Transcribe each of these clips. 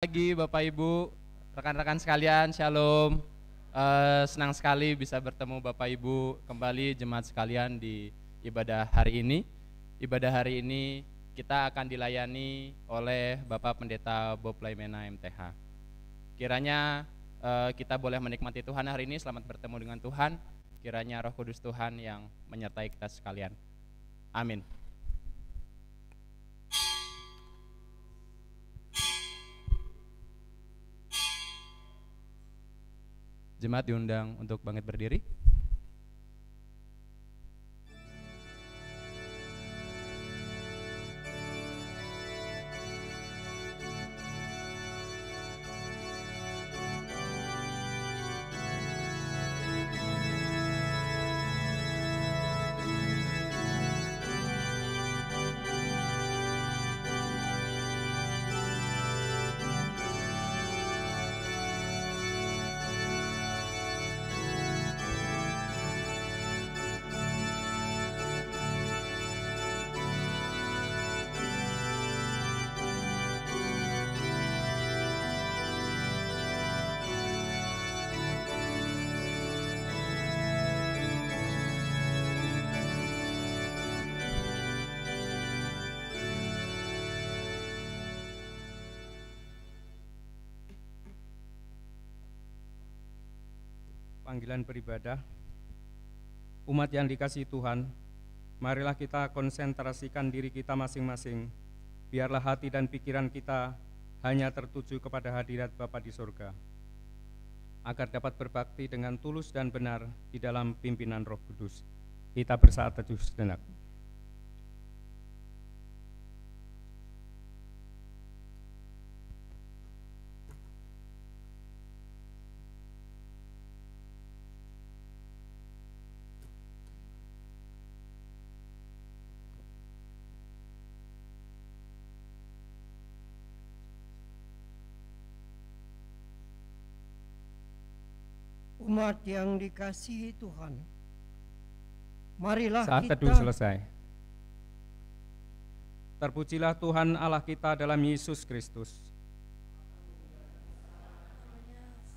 pagi Bapak Ibu, rekan-rekan sekalian, Shalom. Senang sekali bisa bertemu Bapak Ibu kembali jemaat sekalian di ibadah hari ini. Ibadah hari ini kita akan dilayani oleh Bapak Pendeta Bob Laimena MTH. Kiranya kita boleh menikmati Tuhan hari ini, selamat bertemu dengan Tuhan. Kiranya Roh Kudus Tuhan yang menyertai kita sekalian. Amin. Jemaat diundang untuk bangkit berdiri. Panggilan beribadah. Umat yang dikasihi Tuhan, marilah kita konsentrasikan diri kita masing-masing. Biarlah hati dan pikiran kita hanya tertuju kepada hadirat Bapa di surga, agar dapat berbakti dengan tulus dan benar di dalam pimpinan Roh Kudus. Kita bersaat teduh sejenak. Umat yang dikasihi Tuhan, marilah Saat kita teduh selesai. Terpujilah Tuhan Allah kita dalam Yesus Kristus.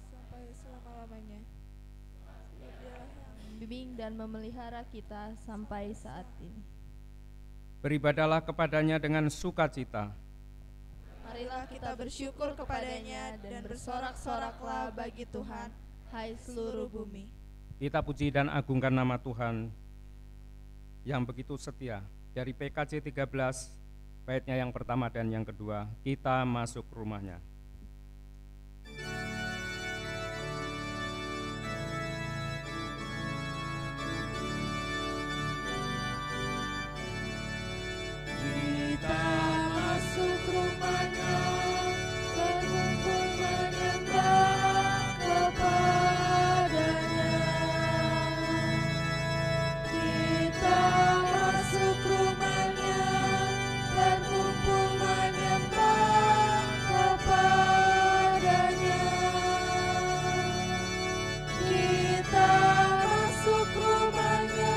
Sampai selama-lamanya. Dia membimbing dan memelihara kita sampai saat ini. Beribadahlah kepadanya dengan sukacita. Marilah kita bersyukur kepadanya dan bersorak-soraklah bagi Tuhan, hai seluruh bumi. Kita puji dan agungkan nama Tuhan yang begitu setia. Dari PKJ 13, baitnya yang pertama dan yang kedua, kita masuk rumahnya. Kita masuk rumahnya, berkumpul menyembah kepadanya. Kita masuk rumahnya, berkumpul menyembah kepadanya. Kita masuk rumahnya,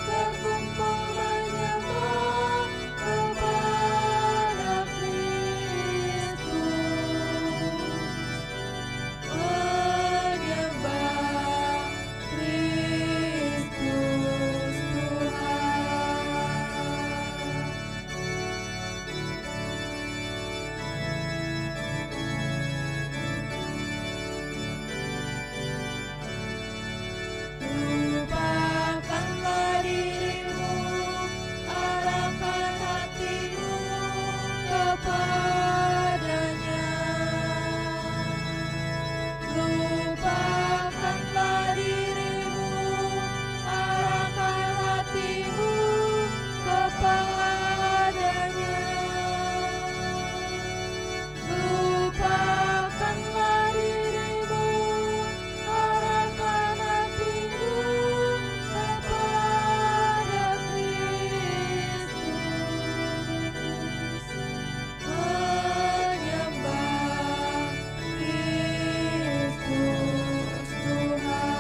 berkumpul menyembah kepada Kristus. Menyembah Kristus Tuhan. Lupakanlah dirimu, arahkan hatimu kepadanya. Lupakanlah dirimu, arahkan hatimu kepadanya. Lupakanlah dirimu, arahkan hatimu kepada Kristus. Menyembah Kristus Tuhan.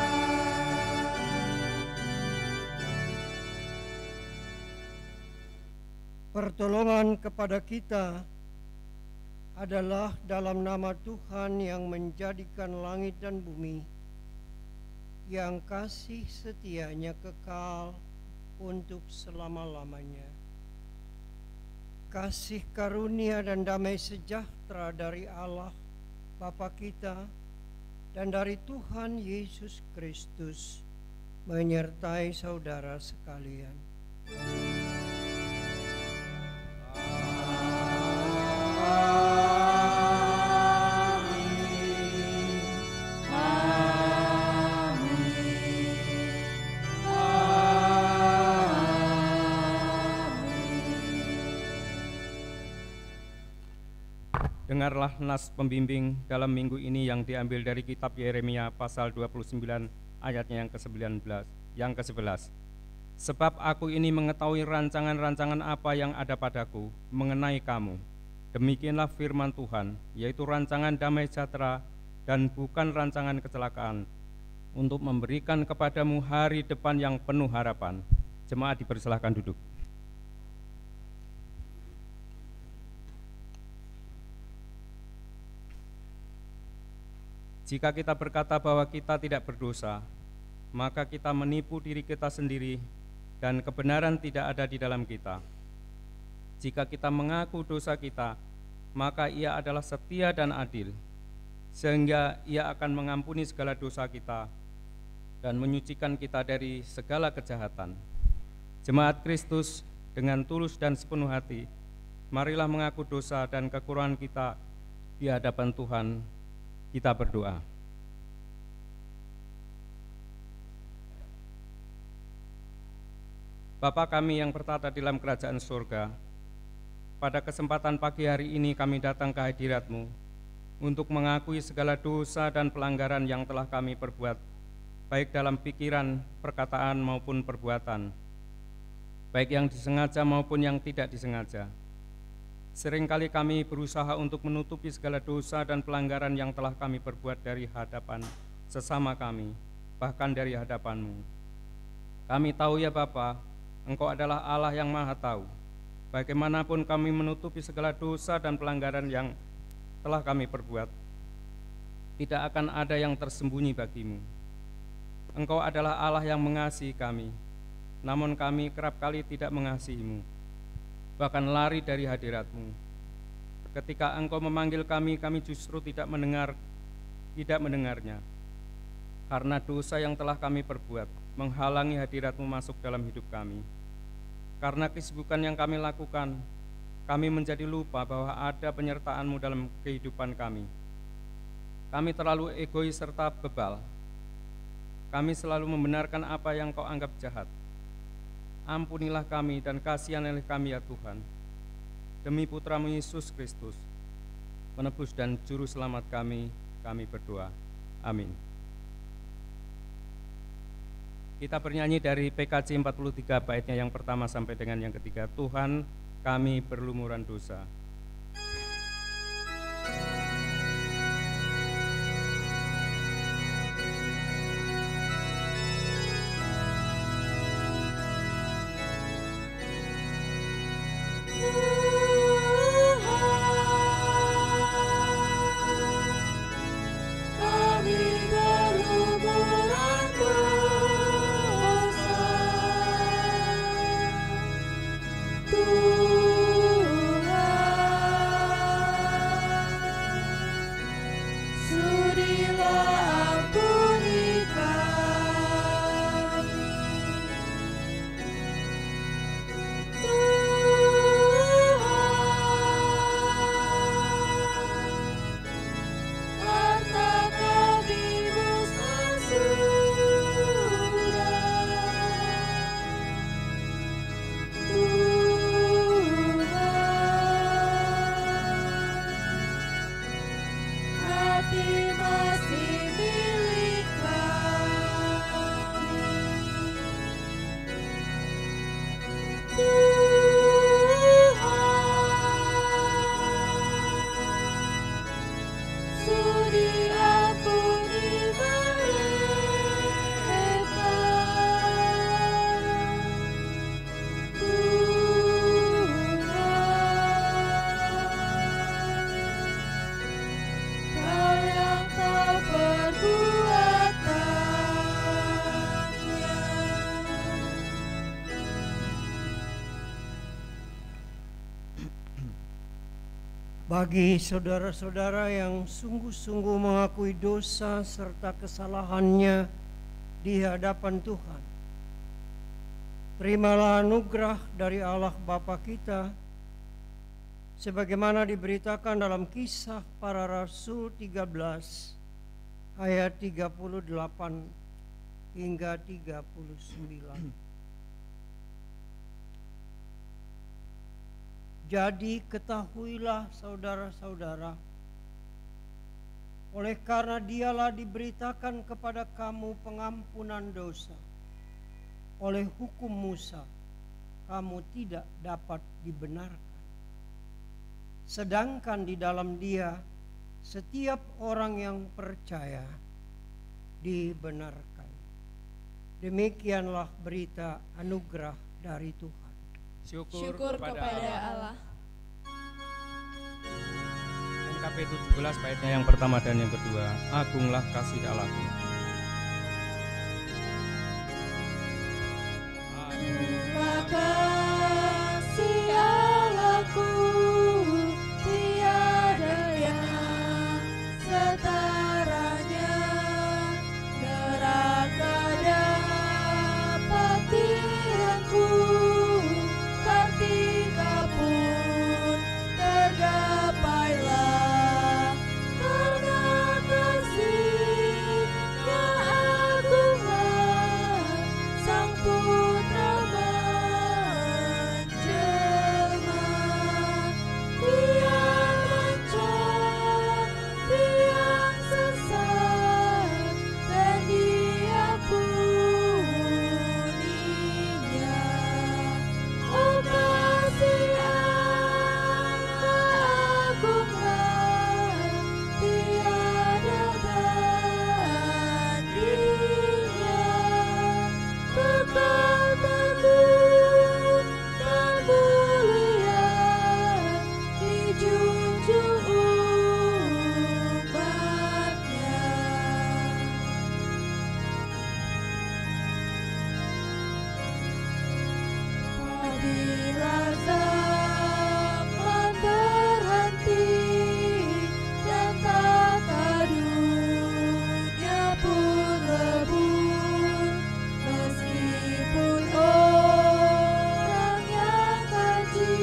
pertolongan kepada kita adalah dalam nama Tuhan yang menjadikan langit dan bumi, yang kasih setianya kekal untuk selama-lamanya. Kasih karunia dan damai sejahtera dari Allah Bapa kita dan dari Tuhan Yesus Kristus menyertai saudara sekalian. Dengarlah nas pembimbing dalam minggu ini yang diambil dari kitab Yeremia pasal 29 ayatnya yang ke-11. Sebab aku ini mengetahui rancangan-rancangan apa yang ada padaku mengenai kamu. Demikianlah firman Tuhan, yaitu rancangan damai sejahtera dan bukan rancangan kecelakaan, untuk memberikan kepadamu hari depan yang penuh harapan. Jemaat dipersilahkan duduk. Jika kita berkata bahwa kita tidak berdosa, maka kita menipu diri kita sendiri dan kebenaran tidak ada di dalam kita. Jika kita mengaku dosa kita, maka Ia adalah setia dan adil, sehingga Ia akan mengampuni segala dosa kita dan menyucikan kita dari segala kejahatan. Jemaat Kristus, dengan tulus dan sepenuh hati, marilah mengaku dosa dan kekurangan kita di hadapan Tuhan. Kita berdoa. Bapa kami yang bertata di dalam kerajaan surga, pada kesempatan pagi hari ini kami datang ke hadirat-Mu untuk mengakui segala dosa dan pelanggaran yang telah kami perbuat, baik dalam pikiran, perkataan maupun perbuatan, baik yang disengaja maupun yang tidak disengaja. Seringkali kami berusaha untuk menutupi segala dosa dan pelanggaran yang telah kami perbuat dari hadapan sesama kami, bahkan dari hadapan-Mu. Kami tahu ya Bapa, Engkau adalah Allah yang Maha Tahu. Bagaimanapun kami menutupi segala dosa dan pelanggaran yang telah kami perbuat, tidak akan ada yang tersembunyi bagi-Mu. Engkau adalah Allah yang mengasihi kami, namun kami kerap kali tidak mengasihi-Mu, bahkan lari dari hadirat-Mu. Ketika Engkau memanggil kami justru tidak mendengarnya. Karena dosa yang telah kami perbuat menghalangi hadirat-Mu masuk dalam hidup kami. Karena kesibukan yang kami lakukan, kami menjadi lupa bahwa ada penyertaan-Mu dalam kehidupan kami. Kami terlalu egois serta bebal. Kami selalu membenarkan apa yang Kau anggap jahat. Ampunilah kami dan kasihanilah kami ya Tuhan. Demi Putra-Mu Yesus Kristus, penebus dan juru selamat kami berdoa. Amin. Kita bernyanyi dari PKJ 43 baitnya yang pertama sampai dengan yang ketiga. Tuhan, kami berlumuran dosa. Tuhan Bagi saudara-saudara yang sungguh-sungguh mengakui dosa serta kesalahannya di hadapan Tuhan, terimalah anugerah dari Allah Bapa kita, sebagaimana diberitakan dalam Kisah Para Rasul 13 ayat 38 hingga 39. Jadi ketahuilah saudara-saudara, oleh karena dialah diberitakan kepada kamu pengampunan dosa, oleh hukum Musa kamu tidak dapat dibenarkan. Sedangkan di dalam Dia setiap orang yang percaya dibenarkan. Demikianlah berita anugerah dari Tuhan. Syukur kepada Allah. NKP 17 baitnya yang pertama dan yang kedua. Agunglah kasih Allahku. Agunglah kasih Allahku, tiada yang setaranya, neraka dapat direngku, ketika pun tergapailah, karena kasih-Nya agunglah, Sang Putra menjelma. Dia mencari yang sesat dan diampuninya. Oh kasih Allah agunglah, tiada bandingnya, kekal teguh dan mulia, dijunjung umatnya. Apabila zaman berhenti dan tata dunia pun lebur, meskipun orang yang kaji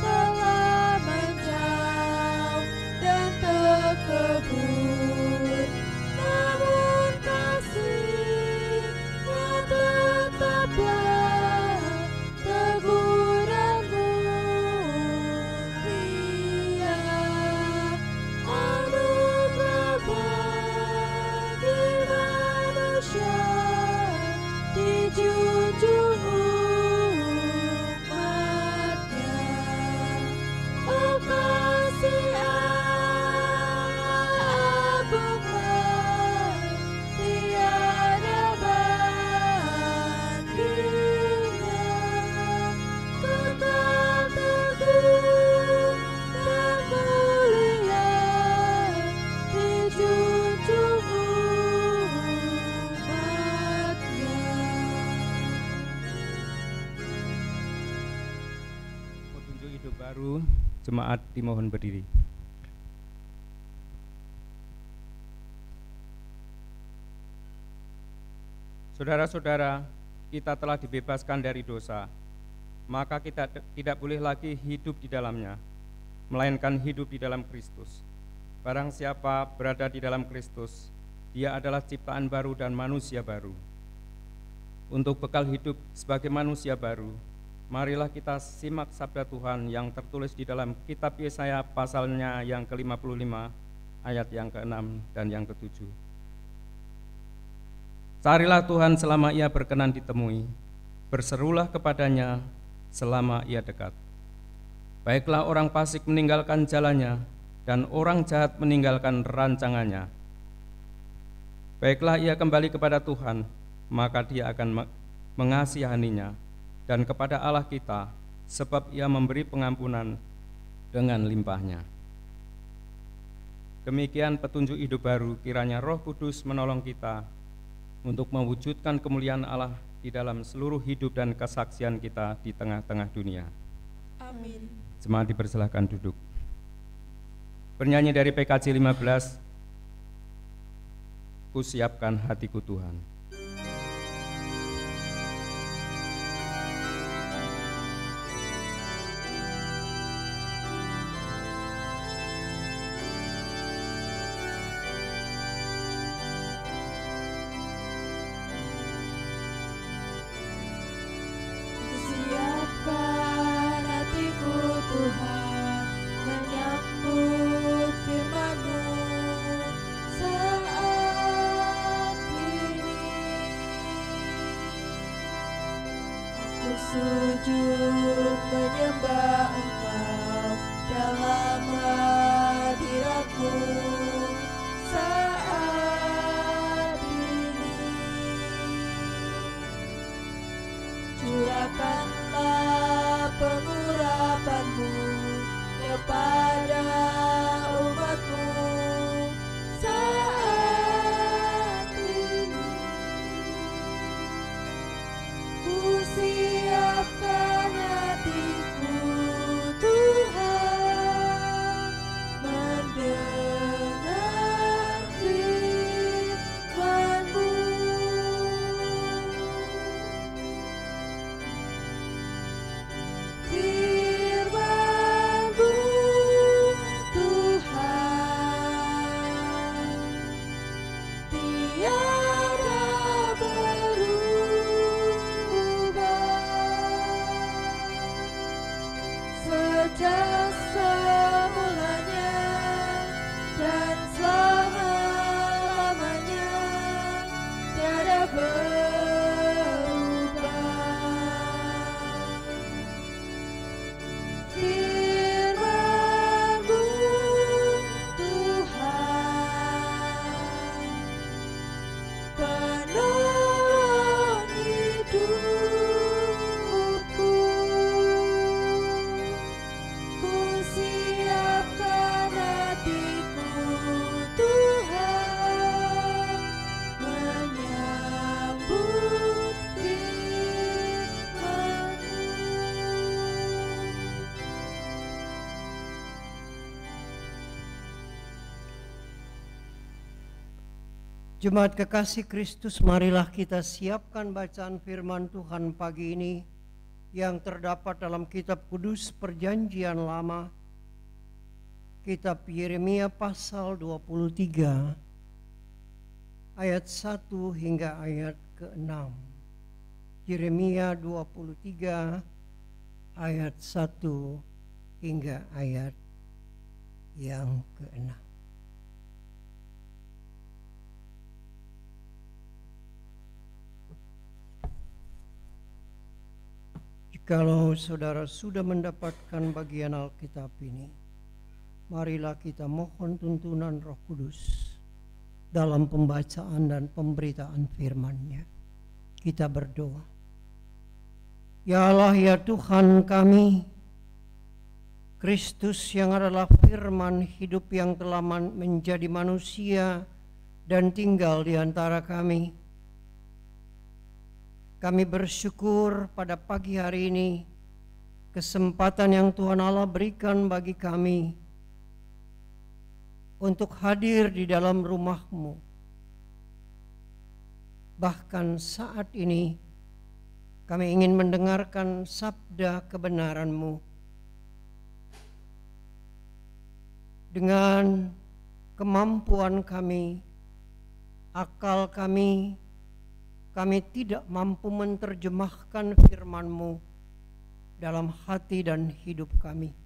telah menjauh dan terkebur, namun kasih-Nya tetaplah teguh dan mulia. Anugerah bagi manusia, dijunjung umatnya. Oh kasih Allah agunglah, tiada bandingnya, kekal teguh dan mulia, dijunjung umatnya. Petunjuk hidup baru, jemaat dimohon berdiri. Saudara-saudara, kita telah dibebaskan dari dosa, maka kita tidak boleh lagi hidup di dalamnya, melainkan hidup di dalam Kristus. Barang siapa berada di dalam Kristus, dia adalah ciptaan baru dan manusia baru. Untuk bekal hidup sebagai manusia baru, marilah kita simak sabda Tuhan yang tertulis di dalam kitab Yesaya pasalnya yang ke-55, ayat yang ke-6 dan yang ke-7. Carilah Tuhan selama Ia berkenan ditemui, berserulah kepadanya selama Ia dekat. Baiklah orang fasik meninggalkan jalannya, dan orang jahat meninggalkan rancangannya. Baiklah ia kembali kepada Tuhan, maka Dia akan mengasihaninya, dan kepada Allah kita, sebab Ia memberi pengampunan dengan limpahnya. Demikian petunjuk hidup baru, kiranya Roh Kudus menolong kita untuk mewujudkan kemuliaan Allah di dalam seluruh hidup dan kesaksian kita di tengah-tengah dunia. Amin. Jemaat dipersilahkan duduk. Bernyanyi dari PKJ 15, Ku siapkan hatiku Tuhan. Siapkan hatiku Tuhan, menyambut firman-Mu saat ini. Aku sujud menyembah Engkau dalam hadirat-Mu saat ini. Curahkanlah pengurapan-Mu kepada umat-Mu saat ini. Ku siapkan hatiku Tuhan, mendengar firman-Mu. Firman-Mu Tuhan, tiada berubah. Sejak semulanya dan selama-lamanya tiada berubah. Firman-Mu Tuhan, penolong hidupku. Ku siapkan hatiku Tuhan, menyambut firman-Mu. Jemaat kekasih Kristus, marilah kita siapkan bacaan firman Tuhan pagi ini yang terdapat dalam kitab kudus Perjanjian Lama, kitab Yeremia pasal 23 ayat 1 hingga ayat ke-6. Yeremia 23 ayat 1 hingga ayat yang ke-6. Jikalau saudara sudah mendapatkan bagian Alkitab ini, marilah kita mohon tuntunan Roh Kudus dalam pembacaan dan pemberitaan firman-Nya. Kita berdoa. Ya Allah, ya Tuhan kami, Kristus yang adalah firman hidup yang telah menjadi manusia dan tinggal di antara kami. Kami bersyukur pada pagi hari ini kesempatan yang Tuhan Allah berikan bagi kami untuk hadir di dalam rumah-Mu. Bahkan saat ini kami ingin mendengarkan sabda kebenaran-Mu. Dengan kemampuan kami, akal kami tidak mampu menerjemahkan firman-Mu dalam hati dan hidup kami.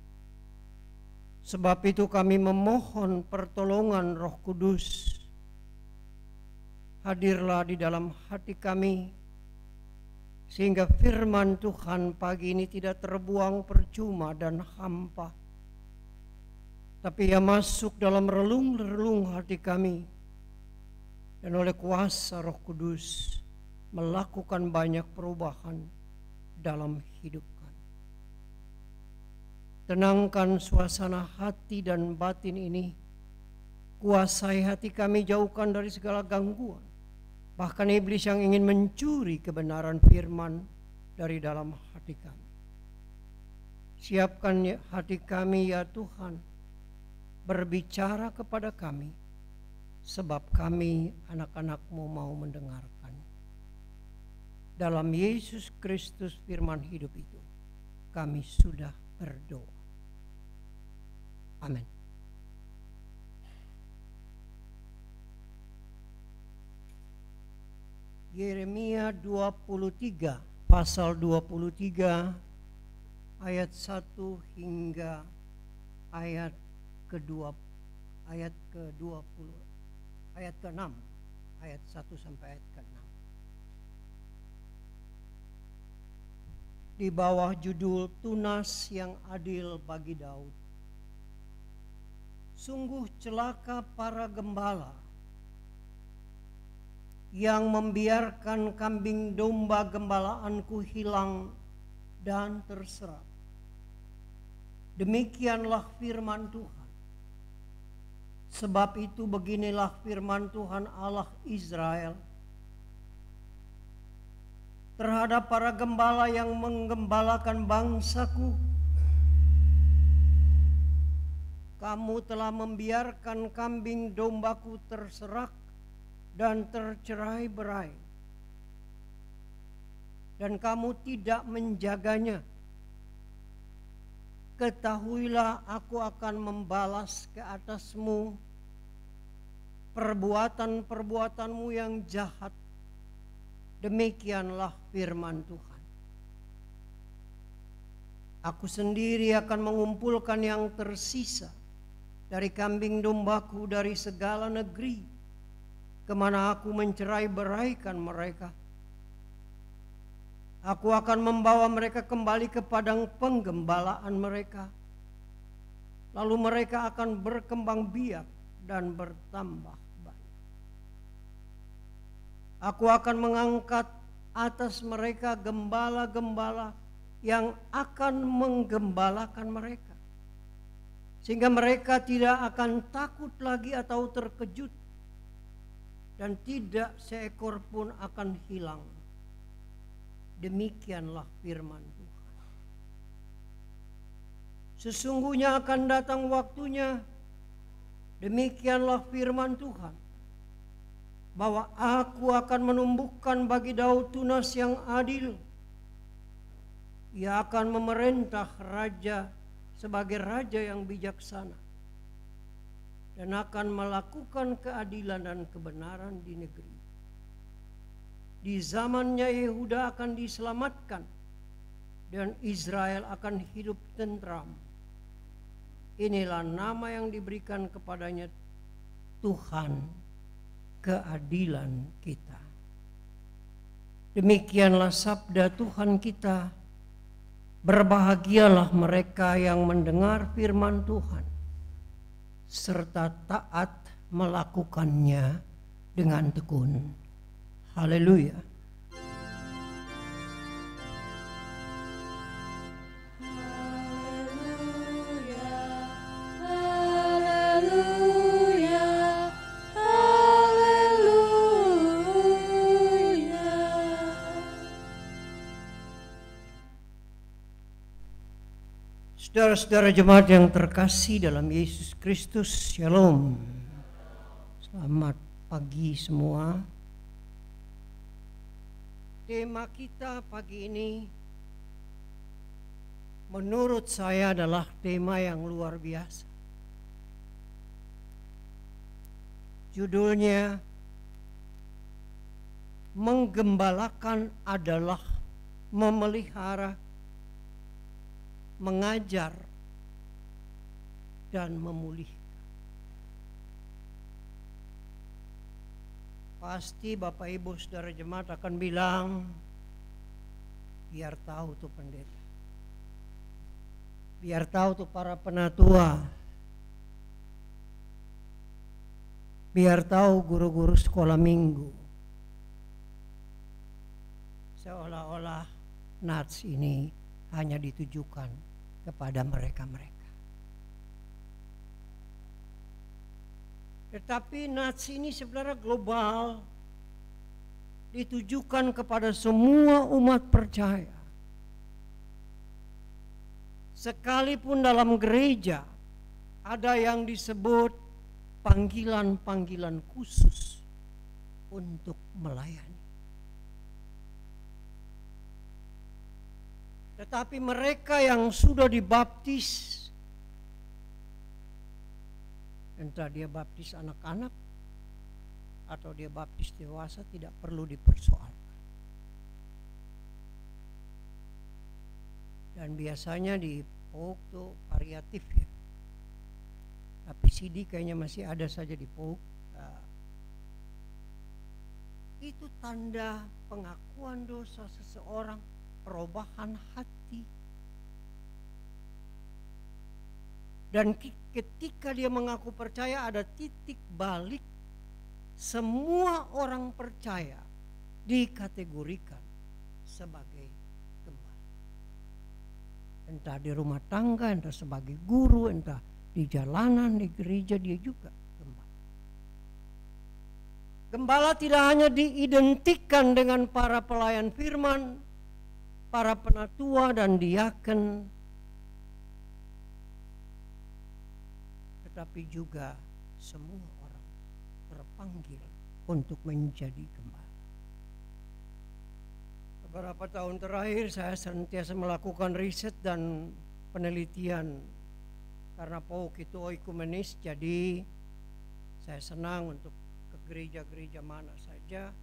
Sebab itu kami memohon pertolongan Roh Kudus. Hadirlah di dalam hati kami, sehingga firman Tuhan pagi ini tidak terbuang percuma dan hampa, tapi ia masuk dalam relung-relung hati kami, dan oleh kuasa Roh Kudus melakukan banyak perubahan dalam hidup kami. Tenangkan suasana hati dan batin ini, kuasai hati kami, jauhkan dari segala gangguan, bahkan iblis yang ingin mencuri kebenaran firman dari dalam hati kami. Siapkan hati kami ya Tuhan, berbicara kepada kami, sebab kami anak-anak-Mu mau mendengarkan. Dalam Yesus Kristus firman hidup itu, kami sudah berdoa. Amin. Yeremia 23, pasal 23, ayat 1 hingga ayat ke-20, ayat ke-6, ayat 1 sampai ayat ke-6. Di bawah judul tunas yang adil bagi Daud. Sungguh celaka para gembala yang membiarkan kambing domba gembalaanku hilang dan terserap. Demikianlah firman Tuhan. Sebab itu beginilah firman Tuhan Allah Israel terhadap para gembala yang menggembalakan bangsaku. Kamu telah membiarkan kambing dombaku terserak dan tercerai-berai, dan kamu tidak menjaganya. Ketahuilah, aku akan membalas ke atasmu perbuatan-perbuatanmu yang jahat. Demikianlah firman Tuhan. Aku sendiri akan mengumpulkan yang tersisa dari kambing dombaku dari segala negeri kemana aku mencerai-beraikan mereka. Aku akan membawa mereka kembali ke padang penggembalaan mereka. Lalu mereka akan berkembang biak dan bertambah banyak. Aku akan mengangkat atas mereka gembala-gembala yang akan menggembalakan mereka, sehingga mereka tidak akan takut lagi atau terkejut, dan tidak seekor pun akan hilang. Demikianlah firman Tuhan. Sesungguhnya akan datang waktunya, demikianlah firman Tuhan, bahwa aku akan menumbuhkan bagi Daud tunas yang adil. Ia akan memerintah raja sebagai raja yang bijaksana, dan akan melakukan keadilan dan kebenaran di negeri. Di zamannya Yehuda akan diselamatkan, dan Israel akan hidup tentram. Inilah nama yang diberikan kepadanya, Tuhan keadilan kita. Demikianlah sabda Tuhan kita. Berbahagialah mereka yang mendengar firman Tuhan, serta taat melakukannya dengan tekun. Haleluya. Saudara-saudara jemaat yang terkasih dalam Yesus Kristus, Shalom. Selamat pagi semua. Tema kita pagi ini menurut saya adalah tema yang luar biasa. Judulnya, menggembalakan adalah memelihara, mengajar, dan memulihkan. Pasti Bapak Ibu Saudara jemaat akan bilang, biar tahu tuh pendeta, biar tahu tuh para penatua, biar tahu guru-guru sekolah minggu. Seolah-olah nats ini hanya ditujukan kepada mereka-mereka. Tetapi nats ini sebenarnya global, ditujukan kepada semua umat percaya. Sekalipun dalam gereja ada yang disebut panggilan-panggilan khusus untuk melayani. Tetapi mereka yang sudah dibaptis, entah dia baptis anak-anak atau dia baptis dewasa, tidak perlu dipersoalkan. Dan biasanya di POUK tuh variatif ya. Tapi CD kayaknya masih ada saja di POUK. Itu tanda pengakuan dosa seseorang, perubahan hati. Dan ketika dia mengaku percaya, ada titik balik. Semua orang percaya dikategorikan sebagai gembala. Entah di rumah tangga, entah sebagai guru, entah di jalanan, di gereja, dia juga gembala. Gembala tidak hanya diidentikan dengan para pelayan firman, para penatua dan diaken, tetapi juga semua orang terpanggil untuk menjadi gembala. Beberapa tahun terakhir saya senantiasa melakukan riset dan penelitian. Karena POUK itu oikumenis, jadi saya senang untuk ke gereja-gereja mana saja.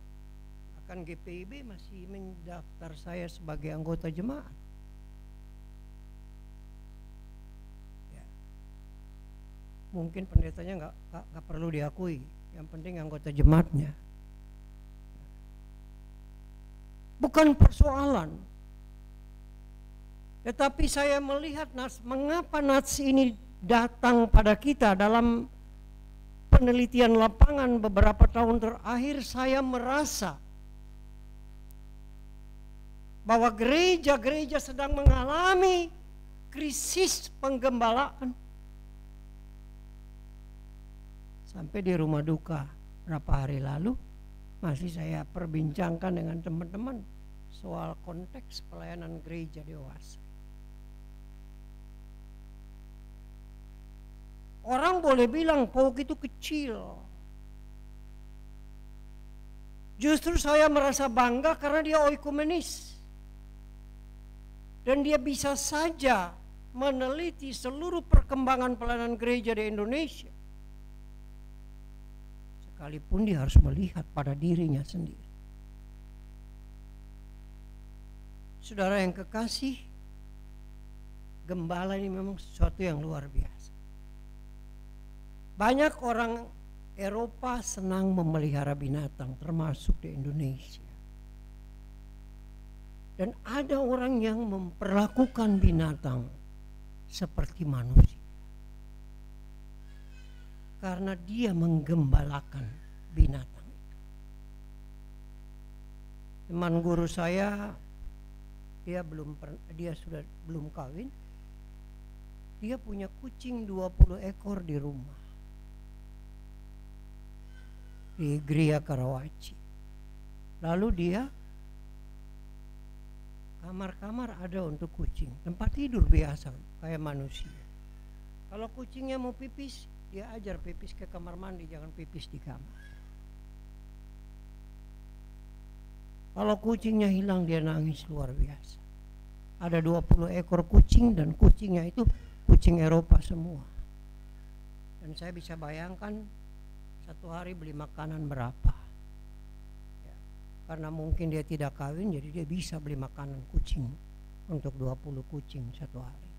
Bahkan GPIB masih mendaftar saya sebagai anggota jemaat. Ya. Mungkin pendetanya nggak perlu diakui, yang penting anggota jemaatnya. Bukan persoalan. Tetapi saya melihat mengapa nats ini datang pada kita. Dalam penelitian lapangan beberapa tahun terakhir, saya merasa bahwa gereja-gereja sedang mengalami krisis penggembalaan. Sampai di rumah duka berapa hari lalu masih saya perbincangkan dengan teman-teman soal konteks pelayanan gereja dewasa. Orang boleh bilang POUK itu kecil. Justru saya merasa bangga karena dia oikumenis. Dan dia bisa saja meneliti seluruh perkembangan pelayanan gereja di Indonesia. Sekalipun dia harus melihat pada dirinya sendiri. Saudara yang kekasih, gembala ini memang sesuatu yang luar biasa. Banyak orang Eropa senang memelihara binatang, termasuk di Indonesia. Dan ada orang yang memperlakukan binatang seperti manusia. Karena dia menggembalakan binatang itu. Teman guru saya, dia sudah belum kawin. Dia punya kucing 20 ekor di rumah. Di Gria Karawaci. Lalu dia kamar-kamar ada untuk kucing, tempat tidur biasa kayak manusia. Kalau kucingnya mau pipis, dia ajar pipis ke kamar mandi, jangan pipis di kamar. Kalau kucingnya hilang, dia nangis luar biasa. Ada 20 ekor kucing dan kucingnya itu kucing Eropa semua. Dan saya bisa bayangkan satu hari beli makanan berapa ya, karena mungkin dia tidak kawin, jadi dia bisa beli makanan kucing untuk 20 kucing satu hari.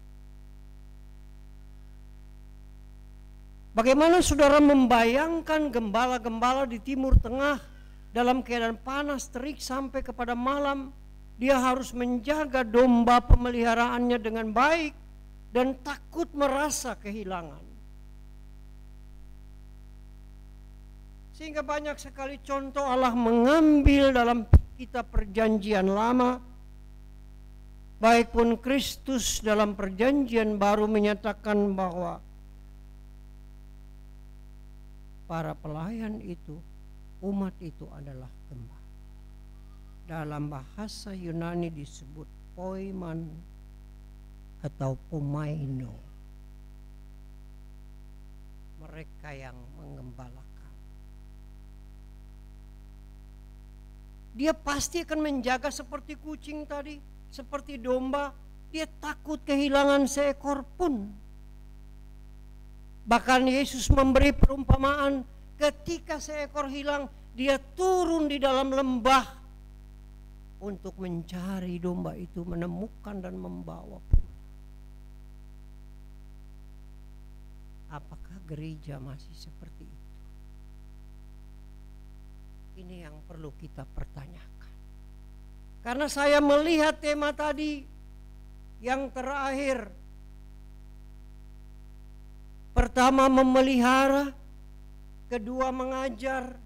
Bagaimana saudara membayangkan gembala-gembala di Timur Tengah dalam keadaan panas terik sampai kepada malam, dia harus menjaga domba pemeliharaannya dengan baik dan takut merasa kehilangan. Sehingga banyak sekali contoh Allah mengambil dalam kitab perjanjian lama. Baik pun Kristus dalam perjanjian baru menyatakan bahwa para pelayan itu, umat itu adalah gembala. Dalam bahasa Yunani disebut poiman atau pomaino. mereka yang mengembalakan. Dia pasti akan menjaga seperti kucing tadi, seperti domba. Dia takut kehilangan seekor pun. Bahkan Yesus memberi perumpamaan, ketika seekor hilang, dia turun di dalam lembah untuk mencari domba itu, menemukan dan membawa pulang. Apakah gereja masih seperti itu? Ini yang perlu kita pertanyakan. Karena saya melihat tema tadi yang terakhir. Pertama memelihara, kedua mengajar,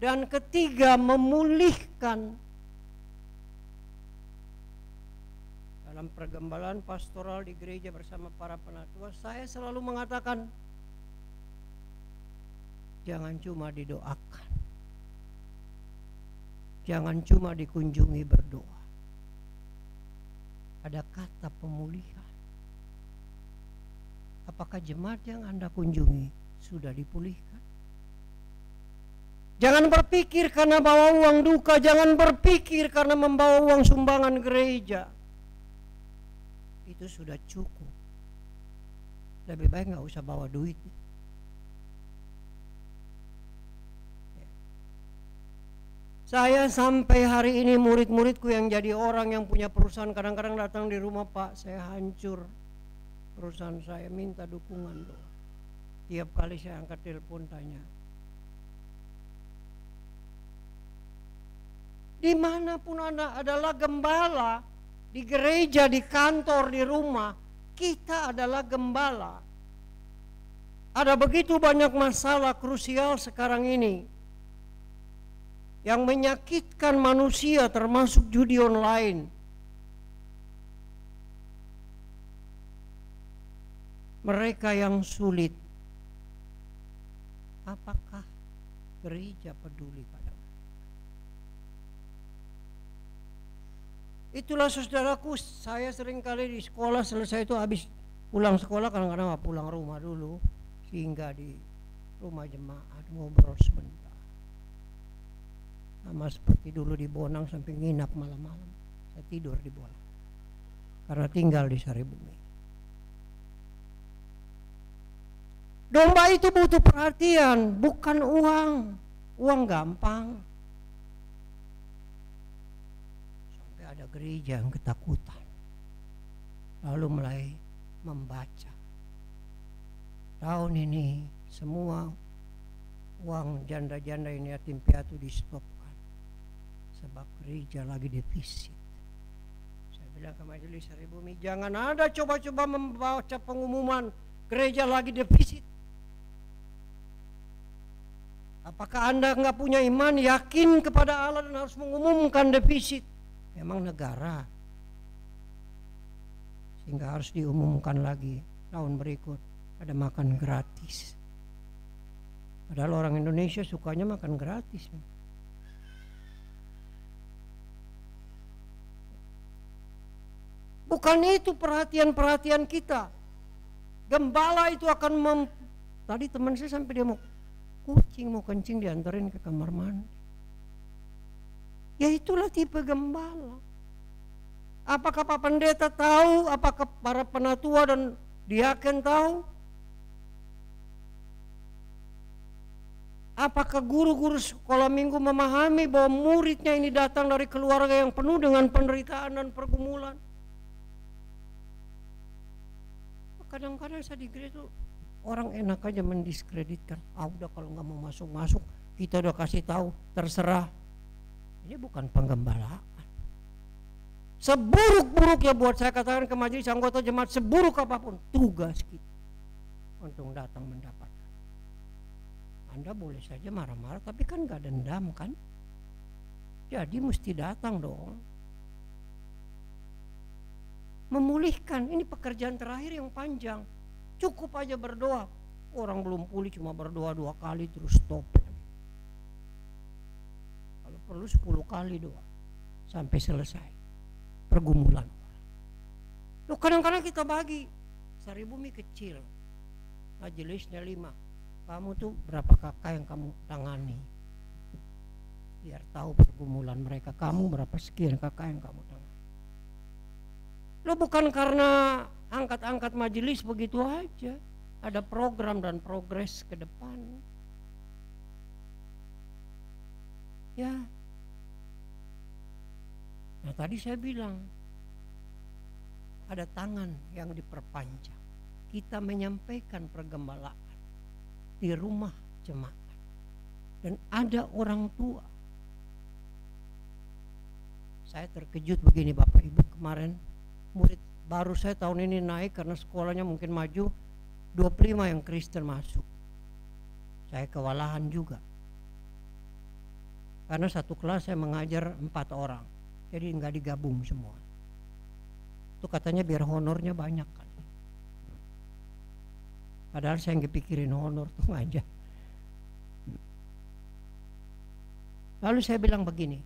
dan ketiga memulihkan. Dalam pergembalaan pastoral di gereja bersama para penatua, saya selalu mengatakan, jangan cuma didoakan, jangan cuma dikunjungi berdoa. Ada kata pemulihan. Apakah jemaat yang Anda kunjungi sudah dipulihkan? Jangan berpikir karena bawa uang duka, jangan berpikir karena membawa uang sumbangan gereja. Itu sudah cukup. Lebih baik nggak usah bawa duit. Saya sampai hari ini murid-muridku yang jadi orang yang punya perusahaan kadang-kadang datang di rumah, Pak, saya hancur perusahaan saya, minta dukungan doa. Tiap kali saya angkat telepon tanya, dimanapun Anda adalah gembala, di gereja, di kantor, di rumah, kita adalah gembala. Ada begitu banyak masalah krusial sekarang ini yang menyakitkan manusia, termasuk judi online. Mereka yang sulit, apakah gereja peduli pada mereka? Itulah saudaraku, saya seringkali di sekolah selesai itu habis pulang sekolah, kadang-kadang nggak pulang rumah dulu, sehingga di rumah jemaat ngobrol sebentar. Sama seperti dulu di Bonang, sampai nginap malam-malam, saya tidur di Bonang karena tinggal di Saribumi. Domba itu butuh perhatian, bukan uang. Uang gampang. Sampai ada gereja yang ketakutan, lalu mulai membaca, tahun ini semua uang janda-janda ini yatim piatu di stopkan sebab gereja lagi defisit. Saya bilang ke majelis Saribumi, jangan ada coba-coba membaca pengumuman gereja lagi defisit. Apakah Anda nggak punya iman, yakin kepada Allah dan harus mengumumkan defisit? Memang negara, sehingga harus diumumkan lagi tahun berikut ada makan gratis. Padahal orang Indonesia sukanya makan gratis. Bukan itu perhatian-perhatian kita. Gembala itu akan tadi teman saya sampai dia mau kucing, mau kencing, diantarin ke kamar mandi. Ya itulah tipe gembala. Apakah Pak Pendeta tahu? Apakah para penatua dan diaken tahu? Apakah guru-guru sekolah minggu memahami bahwa muridnya ini datang dari keluarga yang penuh dengan penderitaan dan pergumulan? Kadang-kadang saya di gereja tuh orang enak aja mendiskreditkan. Udah kalau nggak mau masuk-masuk, kita udah kasih tahu, terserah. Ini bukan penggembalaan. Seburuk-buruknya buat saya katakan ke majelis anggota jemaat, seburuk apapun tugas kita untuk datang mendapatkan. Anda boleh saja marah-marah, tapi kan nggak dendam kan? Jadi mesti datang dong. Memulihkan, ini pekerjaan terakhir yang panjang. Cukup aja berdoa. Orang belum pulih cuma berdoa 2 kali terus stop. Kalau perlu 10 kali doa sampai selesai pergumulan. Loh, kadang-kadang kita bagi, Saribumi kecil, majelisnya 5, kamu tuh berapa kakak yang kamu tangani, biar tahu pergumulan mereka. Kamu berapa sekian kakak yang kamu tangani. Lo bukan karena angkat-angkat majelis begitu aja, ada program dan progres ke depan. Ya, nah tadi saya bilang ada tangan yang diperpanjang. Kita menyampaikan pergembalaan di rumah jemaat, dan ada orang tua. Saya terkejut begini Bapak Ibu, kemarin murid baru saya tahun ini naik karena sekolahnya mungkin maju, 25 yang Kristen masuk. Saya kewalahan juga karena satu kelas saya mengajar 4 orang, jadi nggak digabung semua. Itu katanya biar honornya banyak kan. Padahal saya nggak pikirin honor tuh aja. Lalu saya bilang begini,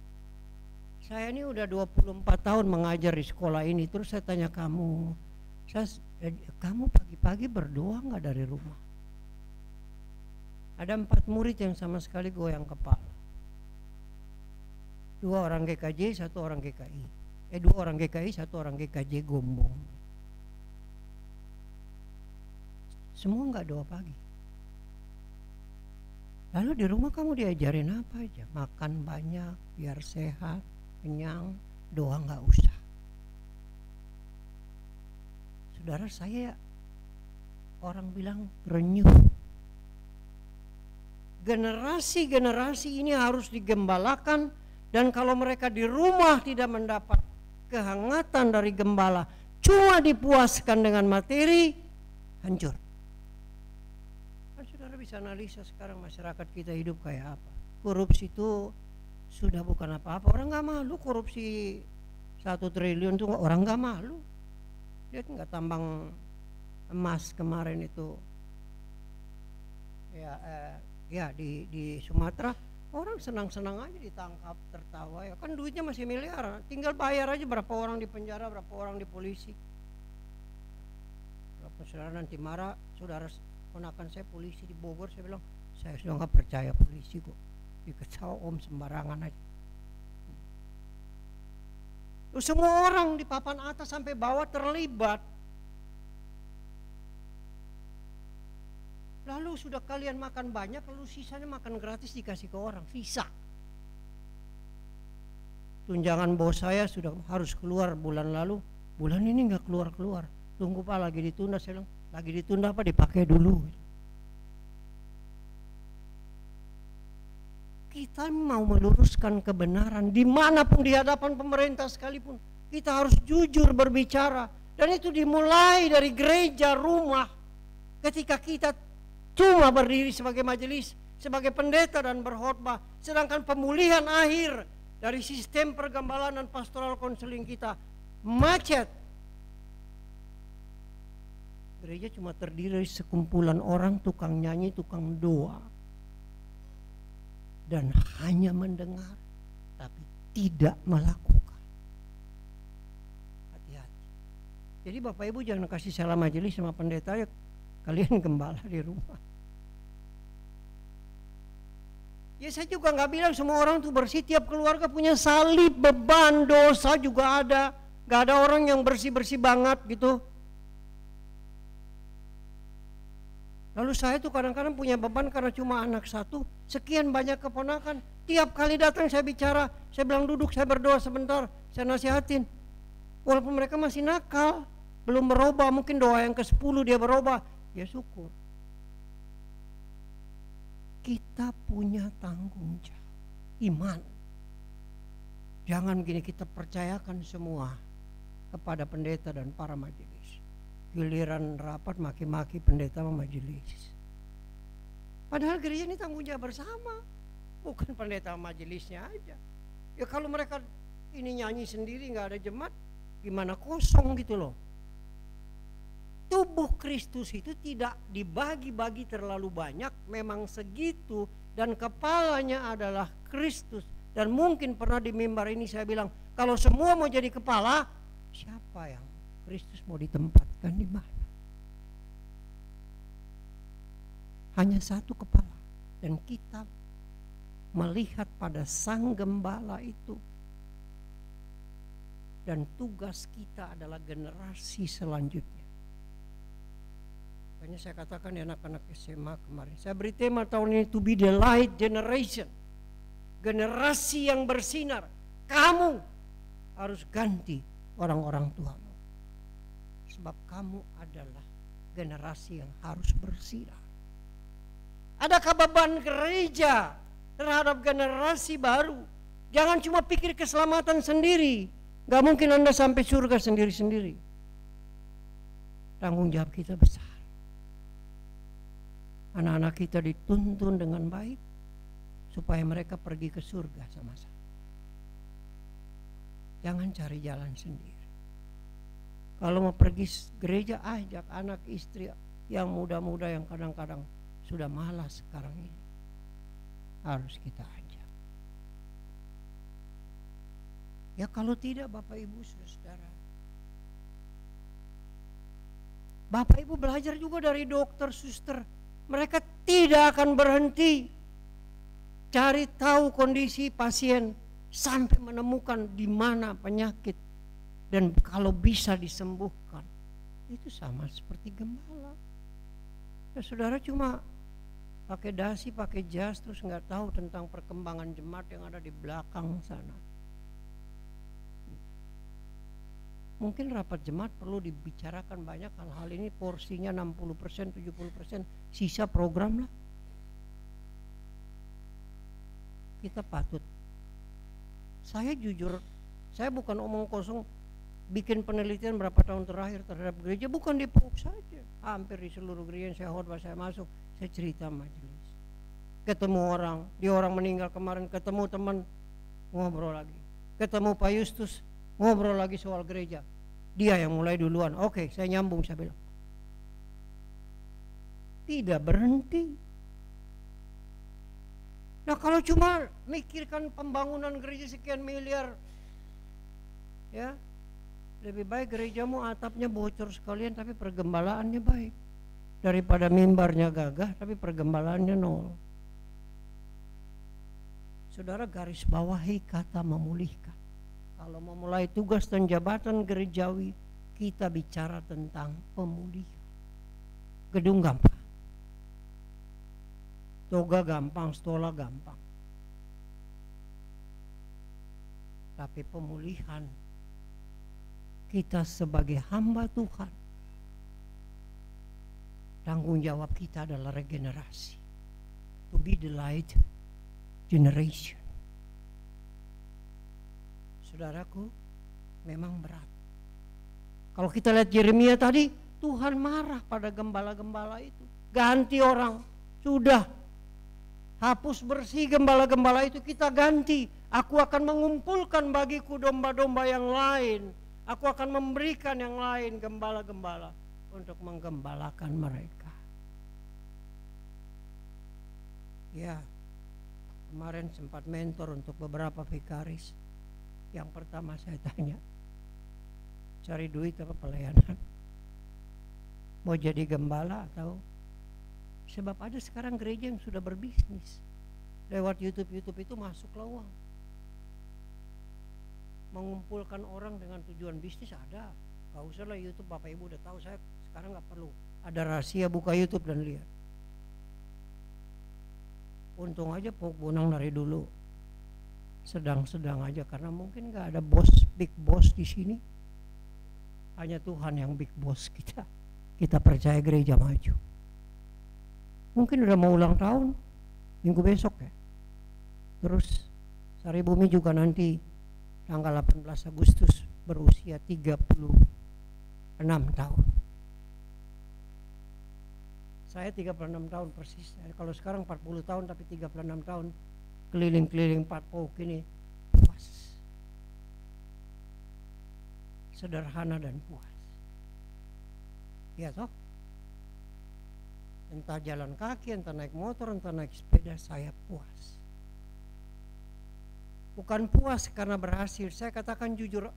saya ini udah 24 tahun mengajar di sekolah ini. Terus saya tanya kamu, kamu pagi-pagi berdoa nggak dari rumah? Ada 4 murid yang sama sekali goyang kepala. 2 orang GKJ, 1 orang GKI. 2 orang GKI, 1 orang GKJ Gombong. Semua nggak doa pagi. Lalu di rumah kamu diajarin apa aja? Makan banyak, biar sehat, kenyang, doa nggak usah. Saudara, saya orang bilang renyuh. Generasi-generasi ini harus digembalakan, dan kalau mereka di rumah tidak mendapat kehangatan dari gembala, cuma dipuaskan dengan materi, hancur. Saudara bisa analisa sekarang masyarakat kita hidup kayak apa. Korupsi itu sudah bukan apa-apa. Orang nggak malu korupsi 1 triliun tuh, orang nggak malu. Dia nggak tambang emas kemarin itu, ya di Sumatera, orang senang-senang aja ditangkap, tertawa ya kan, duitnya masih miliaran, tinggal bayar aja berapa orang di penjara, berapa orang di polisi. Kalau saudara nanti marah, saudara ponakan saya polisi di Bogor, saya bilang saya sudah nggak percaya polisi kok, diketawa om sembarangan aja. Terus semua orang di papan atas sampai bawah terlibat. Lalu sudah kalian makan banyak, lalu sisanya makan gratis dikasih ke orang, visa. Tunjangan bos saya sudah harus keluar bulan lalu, bulan ini nggak keluar-keluar. Tunggu Pak, lagi ditunda. Saya bilang lagi ditunda apa, dipakai dulu. Kita mau meluruskan kebenaran dimanapun di hadapan pemerintah sekalipun, kita harus jujur berbicara, dan itu dimulai dari gereja, rumah. Ketika kita cuma berdiri sebagai majelis, sebagai pendeta dan berkhotbah, sedangkan pemulihan akhir dari sistem pergembalaan dan pastoral konseling kita macet. Gereja cuma terdiri dari sekumpulan orang, tukang nyanyi, tukang doa, dan hanya mendengar tapi tidak melakukan. Hati-hati. Jadi Bapak Ibu jangan kasih salah majelis sama pendeta, ya kalian gembala di rumah. Ya saya juga nggak bilang semua orang tuh bersih, tiap keluarga punya salib, beban, dosa juga ada. Gak ada orang yang bersih-bersih banget gitu. Lalu saya tuh kadang-kadang punya beban karena cuma anak 1, sekian banyak keponakan. Tiap kali datang saya bicara, saya bilang duduk, saya berdoa sebentar, saya nasihatin. Walaupun mereka masih nakal, belum berubah, mungkin doa yang ke-10 dia berubah, ya syukur. Kita punya tanggung jawab, iman. Jangan gini kita percayakan semua kepada pendeta dan para majelis. Giliran rapat maki-maki pendeta sama majelis. Padahal gereja ini tanggung jawab bersama, bukan pendeta sama majelisnya aja. Ya kalau mereka ini nyanyi sendiri nggak ada jemaat, gimana kosong gitu loh. Tubuh Kristus itu tidak dibagi-bagi terlalu banyak, memang segitu, dan kepalanya adalah Kristus. Dan mungkin pernah di mimbar ini saya bilang, kalau semua mau jadi kepala, siapa yang Kristus mau ditempatkan di mana? hanya satu kepala, dan kita melihat pada sang gembala itu, dan tugas kita adalah generasi selanjutnya. Makanya saya katakan di anak-anak SMA kemarin, saya beri tema tahun ini to be the light generation, generasi yang bersinar. Kamu harus ganti orang-orang tuamu, sebab kamu adalah generasi yang harus bersinar. Adakah beban gereja terhadap generasi baru? Jangan cuma pikir keselamatan sendiri. Gak mungkin Anda sampai surga sendiri-sendiri. Tanggung jawab kita besar. Anak-anak kita dituntun dengan baik supaya mereka pergi ke surga sama-sama. Jangan cari jalan sendiri. Kalau mau pergi gereja, ajak anak istri yang muda-muda yang kadang-kadang sudah malas sekarang ini. Harus kita ajak. Ya kalau tidak Bapak Ibu saudara, Bapak Ibu belajar juga dari dokter, suster. Mereka tidak akan berhenti cari tahu kondisi pasien sampai menemukan di mana penyakit, dan kalau bisa disembuhkan. Itu sama seperti gembala. Ya, saudara cuma pakai dasi, pakai jas, terus nggak tahu tentang perkembangan jemaat yang ada di belakang sana. Mungkin rapat jemaat perlu dibicarakan banyak hal-hal ini, porsinya 60%, 70%, sisa program lah. Kita patut. Saya jujur, saya bukan omong kosong, bikin penelitian berapa tahun terakhir terhadap gereja, bukan di PUK saja. Hampir di seluruh gereja yang saya khotbah, saya masuk, saya cerita majelis. Ketemu orang, dia orang meninggal kemarin, ketemu teman, ngobrol lagi. Ketemu Pak Justus, ngobrol lagi soal gereja. Dia yang mulai duluan. Oke, saya nyambung, saya bilang. Tidak berhenti. Nah kalau cuma mikirkan pembangunan gereja sekian miliar, ya lebih baik gerejamu atapnya bocor sekalian tapi pergembalaannya baik, daripada mimbarnya gagah tapi pergembalaannya nol. Saudara garis bawahi kata memulihkan. Kalau memulai tugas dan jabatan gerejawi, kita bicara tentang pemulihan. Gedung gampang, toga gampang, stola gampang, tapi pemulihan kita sebagai hamba Tuhan, tanggung jawab kita adalah regenerasi, to be the light generation. Saudaraku, memang berat. Kalau kita lihat Yeremia tadi, Tuhan marah pada gembala-gembala itu. Ganti orang, sudah. Hapus bersih gembala-gembala itu, kita ganti. Aku akan mengumpulkan bagiku domba-domba yang lain. Aku akan memberikan yang lain gembala-gembala untuk menggembalakan mereka. Ya, kemarin sempat mentor untuk beberapa vikaris. Yang pertama saya tanya, cari duit apa pelayanan? Mau jadi gembala atau? Sebab ada sekarang gereja yang sudah berbisnis. Lewat YouTube itu masuklah uang. Mengumpulkan orang dengan tujuan bisnis ada. Gak usah lah YouTube, Bapak Ibu udah tahu, saya sekarang gak perlu. Ada rahasia, buka YouTube dan lihat. Untung aja Pok Bonang dari dulu sedang-sedang aja, karena mungkin gak ada bos, big boss di sini. Hanya Tuhan yang big boss kita. Kita percaya gereja maju. Mungkin udah mau ulang tahun minggu besok ya. Terus Sari Bumi juga nanti tanggal 18 Agustus berusia 36 tahun. Saya 36 tahun persis. Kalau sekarang 40 tahun tapi 36 tahun. Keliling-keliling Patpok ini puas. Sederhana dan puas. Ya toh? Entah jalan kaki, entah naik motor, entah naik sepeda, saya puas. Bukan puas karena berhasil. Saya katakan jujur,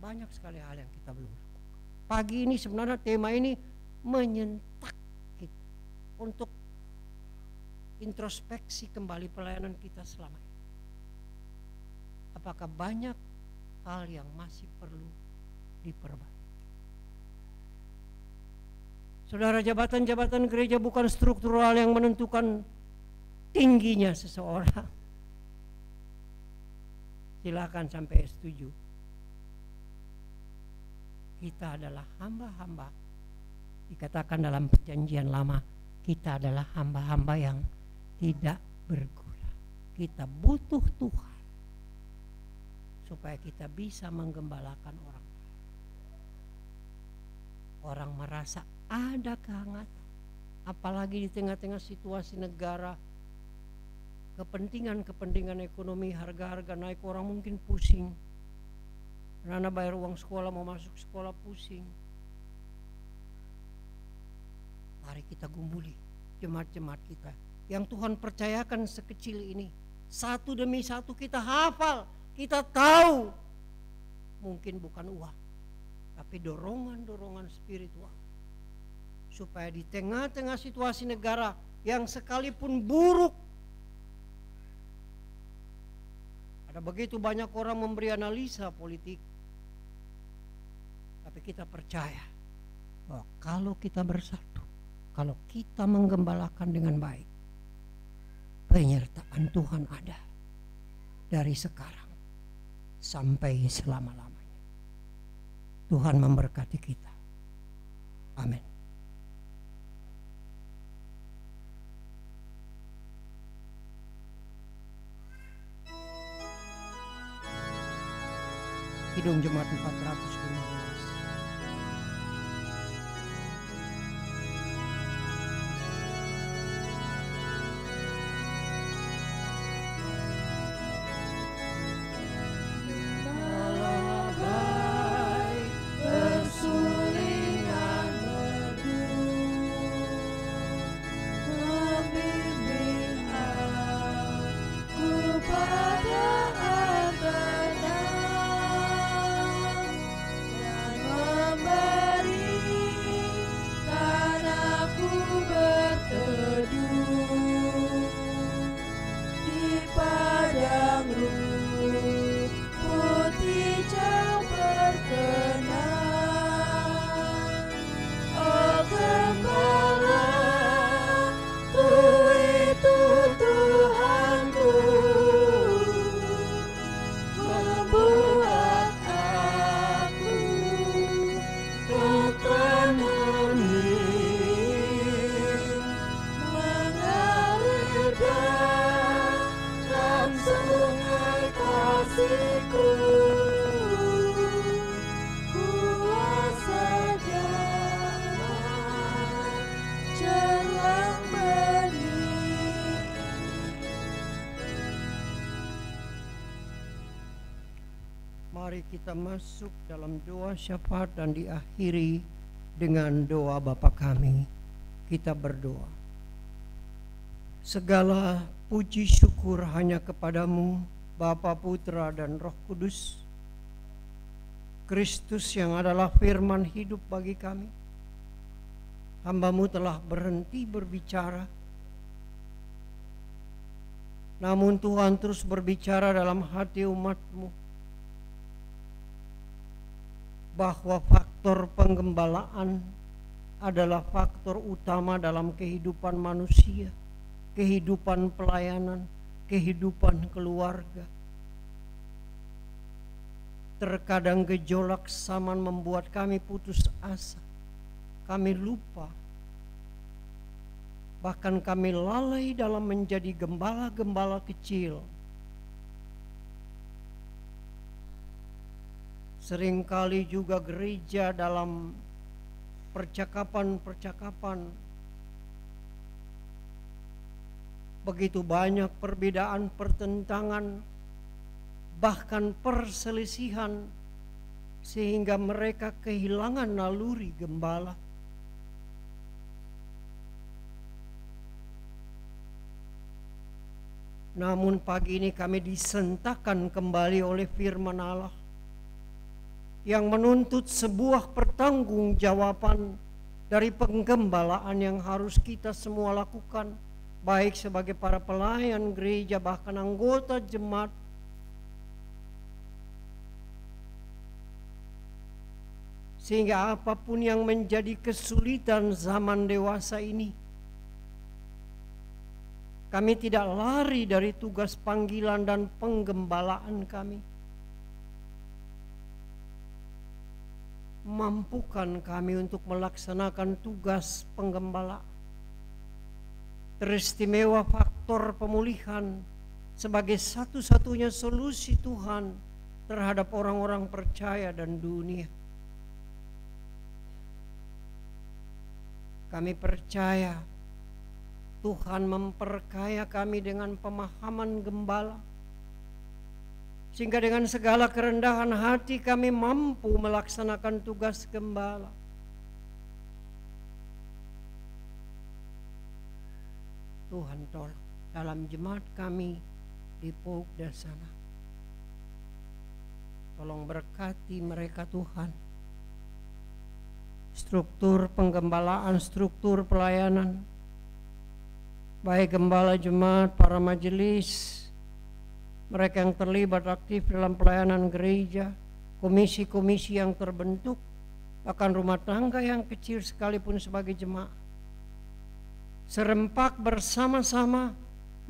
banyak sekali hal yang kita belum lakukan. Pagi ini sebenarnya tema ini menyentak kita untuk introspeksi kembali pelayanan kita selama ini. Apakah banyak hal yang masih perlu diperbaiki? Saudara, jabatan-jabatan gereja bukan struktural yang menentukan tingginya seseorang. Silakan sampai setuju. Kita adalah hamba-hamba. Dikatakan dalam perjanjian lama, kita adalah hamba-hamba yang tidak berguna. Kita butuh Tuhan supaya kita bisa menggembalakan orang. Orang merasa ada kehangatan, apalagi di tengah-tengah situasi negara, kepentingan ekonomi, harga-harga naik, orang mungkin pusing. Anak bayar uang sekolah, mau masuk sekolah pusing. Mari kita gumuli jemaat-jemaat kita yang Tuhan percayakan sekecil ini. Satu demi satu kita hafal, kita tahu. Mungkin bukan uang, tapi dorongan-dorongan spiritual. Supaya di tengah-tengah situasi negara yang sekalipun buruk, ada begitu banyak orang memberi analisa politik, tapi kita percaya bahwa kalau kita bersatu, kalau kita menggembalakan dengan baik, penyertaan Tuhan ada dari sekarang sampai selama-lamanya. Tuhan memberkati kita. Amin. Kidung Jemaat 415. Mari kita masuk dalam doa syafaat dan diakhiri dengan doa Bapa kami. Kita berdoa. Segala puji syukur hanya kepadamu, Bapa, Putra, dan Roh Kudus. Kristus yang adalah firman hidup bagi kami. Hamba-Mu telah berhenti berbicara, namun Tuhan terus berbicara dalam hati umat-Mu, bahwa faktor penggembalaan adalah faktor utama dalam kehidupan manusia, kehidupan pelayanan, kehidupan keluarga. Terkadang gejolak zaman membuat kami putus asa, kami lupa, bahkan kami lalai dalam menjadi gembala-gembala kecil. Seringkali juga gereja dalam percakapan-percakapan begitu banyak perbedaan, pertentangan, bahkan perselisihan, sehingga mereka kehilangan naluri gembala. Namun pagi ini kami disentakkan kembali oleh firman Allah yang menuntut sebuah pertanggungjawaban dari penggembalaan yang harus kita semua lakukan baik sebagai para pelayan gereja, bahkan anggota jemaat, sehingga apapun yang menjadi kesulitan zaman dewasa ini, kami tidak lari dari tugas panggilan dan penggembalaan kami. Mampukan kami untuk melaksanakan tugas penggembalaan. Teristimewa faktor pemulihan sebagai satu-satunya solusi Tuhan terhadap orang-orang percaya dan dunia. Kami percaya Tuhan memperkaya kami dengan pemahaman gembala, sehingga dengan segala kerendahan hati kami mampu melaksanakan tugas gembala. Tuhan tolong dalam jemaat kami di Pogda sana. Tolong berkati mereka Tuhan. Struktur penggembalaan, struktur pelayanan, baik gembala jemaat, para majelis, mereka yang terlibat aktif dalam pelayanan gereja, komisi-komisi yang terbentuk, bahkan rumah tangga yang kecil sekalipun sebagai jemaat, serempak bersama-sama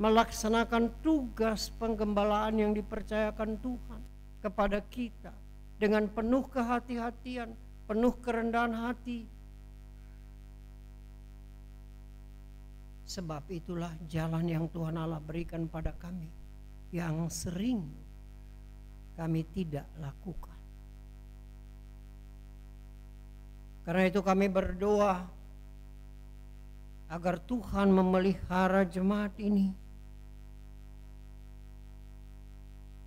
melaksanakan tugas penggembalaan yang dipercayakan Tuhan kepada kita dengan penuh kehati-hatian, penuh kerendahan hati. Sebab itulah jalan yang Tuhan Allah berikan pada kami, yang sering kami tidak lakukan. Karena itu kami berdoa agar Tuhan memelihara jemaat ini.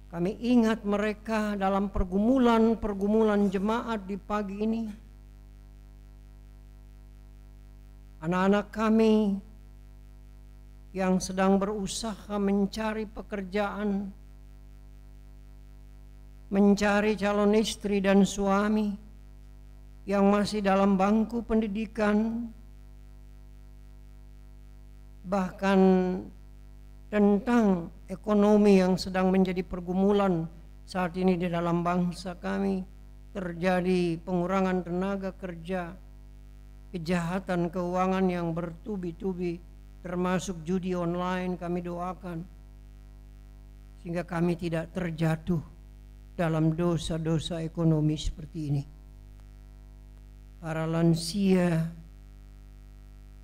Kami ingat mereka dalam pergumulan jemaat di pagi ini. Anak-anak kami yang sedang berusaha mencari pekerjaan, mencari calon istri dan suami, yang masih dalam bangku pendidikan, bahkan tentang ekonomi yang sedang menjadi pergumulan saat ini di dalam bangsa kami. Terjadi pengurangan tenaga kerja, kejahatan keuangan yang bertubi-tubi, termasuk judi online. Kami doakan sehingga kami tidak terjatuh dalam dosa-dosa ekonomi seperti ini. Para lansia,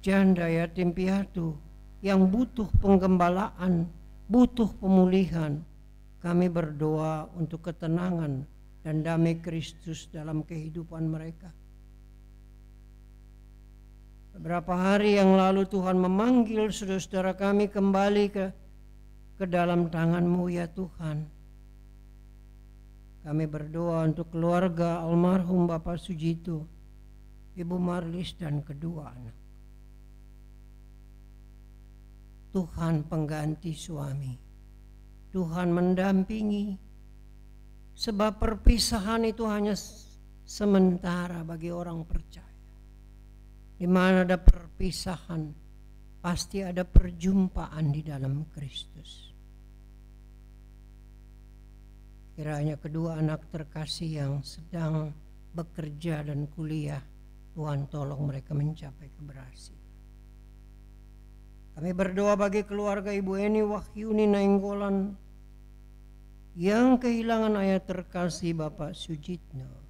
janda, yatim piatu yang butuh penggembalaan, butuh pemulihan, kami berdoa untuk ketenangan dan damai Kristus dalam kehidupan mereka. Beberapa hari yang lalu Tuhan memanggil saudara-saudara kami kembali ke dalam tangan-Mu ya Tuhan. Kami berdoa untuk keluarga almarhum Bapak Sujito, Ibu Marlis dan kedua anak. Tuhan pengganti suami, Tuhan mendampingi, sebab perpisahan itu hanya sementara bagi orang percaya. Di mana ada perpisahan, pasti ada perjumpaan di dalam Kristus. Kiranya kedua anak terkasih yang sedang bekerja dan kuliah, Tuhan tolong mereka mencapai keberhasilan. Kami berdoa bagi keluarga Ibu Eni Wahyuni Nainggolan yang kehilangan ayah terkasih Bapak Sujitno.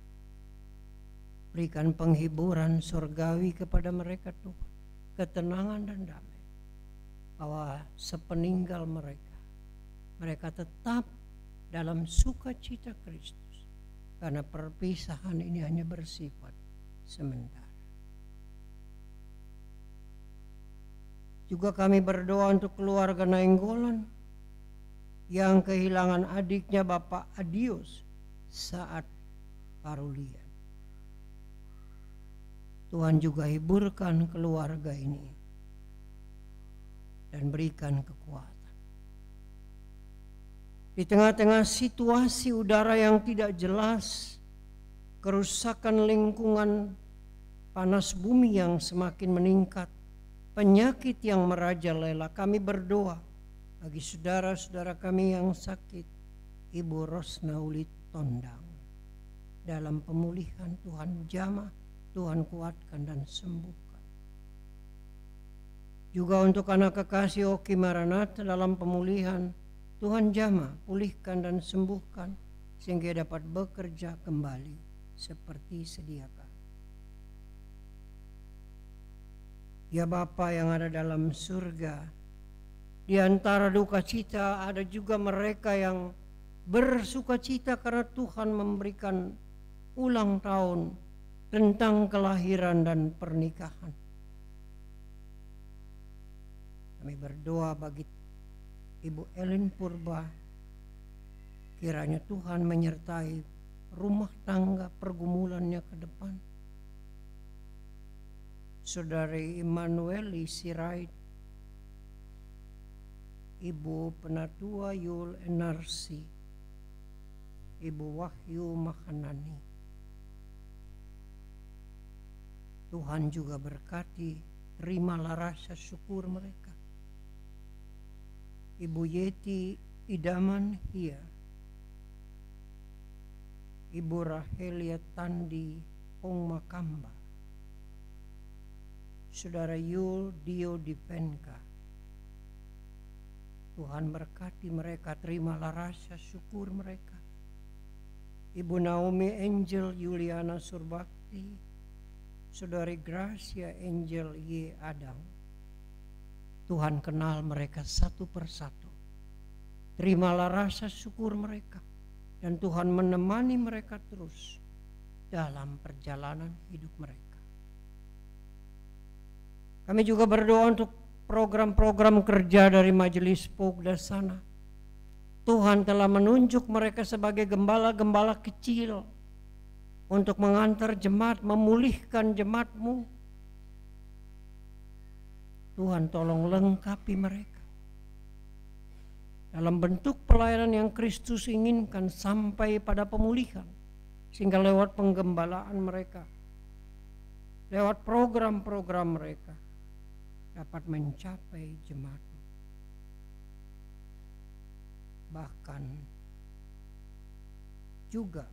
Berikan penghiburan surgawi kepada mereka Tuhan, ketenangan dan damai, bahwa sepeninggal mereka tetap dalam sukacita Kristus, karena perpisahan ini hanya bersifat sementara. Juga kami berdoa untuk keluarga Nainggolan yang kehilangan adiknya Bapak Adius saat parulian. Tuhan juga hiburkan keluarga ini dan berikan kekuatan. Di tengah-tengah situasi udara yang tidak jelas, kerusakan lingkungan, panas bumi yang semakin meningkat, penyakit yang merajalela. Kami berdoa bagi saudara-saudara kami yang sakit. Ibu Rosnauli Tondang, dalam pemulihan Tuhan jamah, Tuhan kuatkan dan sembuhkan. Juga untuk anak kekasih Oki Maranatha dalam pemulihan, Tuhan jamah, pulihkan dan sembuhkan sehingga dapat bekerja kembali seperti sedia kala. Ya Bapa yang ada dalam surga, di antara duka cita ada juga mereka yang bersuka cita karena Tuhan memberikan ulang tahun tentang kelahiran dan pernikahan. Kami berdoa bagi Ibu Elin Purba, kiranya Tuhan menyertai rumah tangga pergumulannya ke depan. Saudari Immanueli Sirait, Ibu Penatua Yul Enarsi, Ibu Wahyu Mahanani. Tuhan juga berkati, terimalah rasa syukur mereka. Ibu Yeti Idaman Hia, Ibu Rahelia Tandi Pong Makamba, Saudara Yul Dio Dipenka. Tuhan berkati mereka, terimalah rasa syukur mereka. Ibu Naomi Angel Yuliana Surbakti, Saudari Gracia Angel Y. Adang. Tuhan kenal mereka satu persatu. Terimalah rasa syukur mereka. Dan Tuhan menemani mereka terus dalam perjalanan hidup mereka. Kami juga berdoa untuk program-program kerja dari Majelis Pogdasana. Tuhan telah menunjuk mereka sebagai gembala-gembala kecil untuk mengantar jemaat, memulihkan jemaat-Mu. Tuhan tolong lengkapi mereka dalam bentuk pelayanan yang Kristus inginkan sampai pada pemulihan, sehingga lewat penggembalaan mereka, lewat program-program mereka dapat mencapai jemaat. Bahkan juga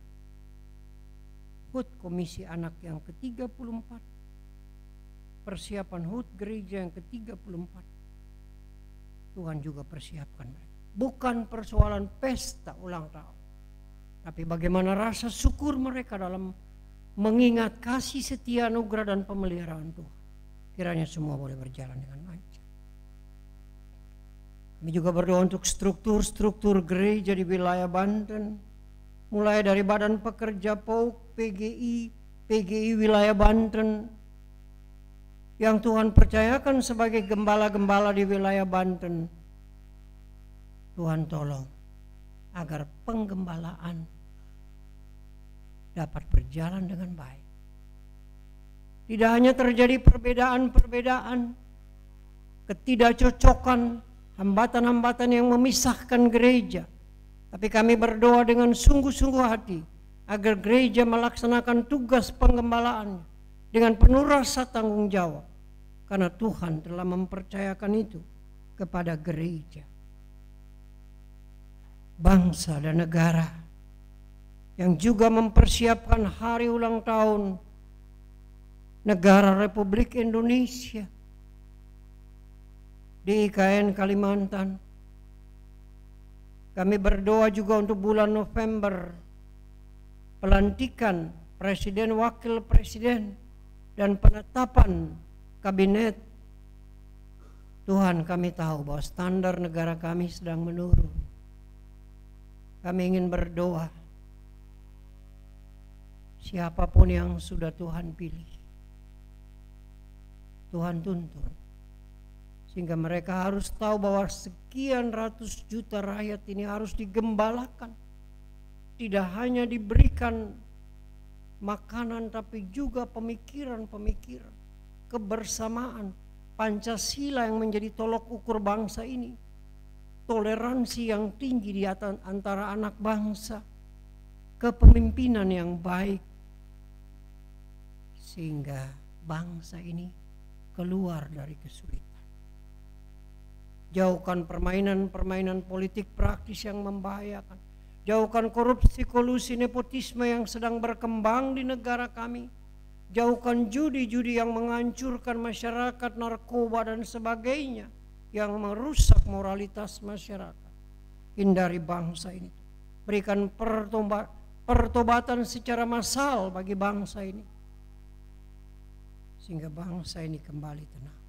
HUT Komisi Anak yang ke-34, persiapan HUT gereja yang ke-34, Tuhan juga persiapkan mereka. Bukan persoalan pesta ulang tahun, tapi bagaimana rasa syukur mereka dalam mengingat kasih setia, anugerah dan pemeliharaan Tuhan. Kiranya semua boleh berjalan dengan lancar. Kami juga berdoa untuk struktur-struktur gereja di wilayah Banten, mulai dari Badan Pekerja POUK, PGI wilayah Banten, yang Tuhan percayakan sebagai gembala-gembala di wilayah Banten. Tuhan tolong agar penggembalaan dapat berjalan dengan baik. Tidak hanya terjadi perbedaan-perbedaan, ketidakcocokan, hambatan-hambatan yang memisahkan gereja. Tapi kami berdoa dengan sungguh-sungguh hati agar gereja melaksanakan tugas penggembalaannya dengan penuh rasa tanggung jawab. Karena Tuhan telah mempercayakan itu kepada gereja. Bangsa dan negara yang juga mempersiapkan hari ulang tahun Negara Republik Indonesia di IKN Kalimantan. Kami berdoa juga untuk bulan November, pelantikan Presiden, Wakil Presiden, dan penetapan kabinet. Tuhan, kami tahu bahwa standar negara kami sedang menurun. Kami ingin berdoa, siapapun yang sudah Tuhan pilih, Tuhan tuntun, sehingga mereka harus tahu bahwa sekian ratus juta rakyat ini harus digembalakan. Tidak hanya diberikan makanan, tapi juga pemikiran-pemikiran, kebersamaan, Pancasila yang menjadi tolok ukur bangsa ini, toleransi yang tinggi di antara anak bangsa, kepemimpinan yang baik, sehingga bangsa ini keluar dari kesulitan. Jauhkan permainan-permainan politik praktis yang membahayakan. Jauhkan korupsi, kolusi, nepotisme yang sedang berkembang di negara kami. Jauhkan judi-judi yang menghancurkan masyarakat, narkoba dan sebagainya yang merusak moralitas masyarakat. Hindari bangsa ini. Berikan pertobatan secara massal bagi bangsa ini, sehingga bangsa ini kembali tenang.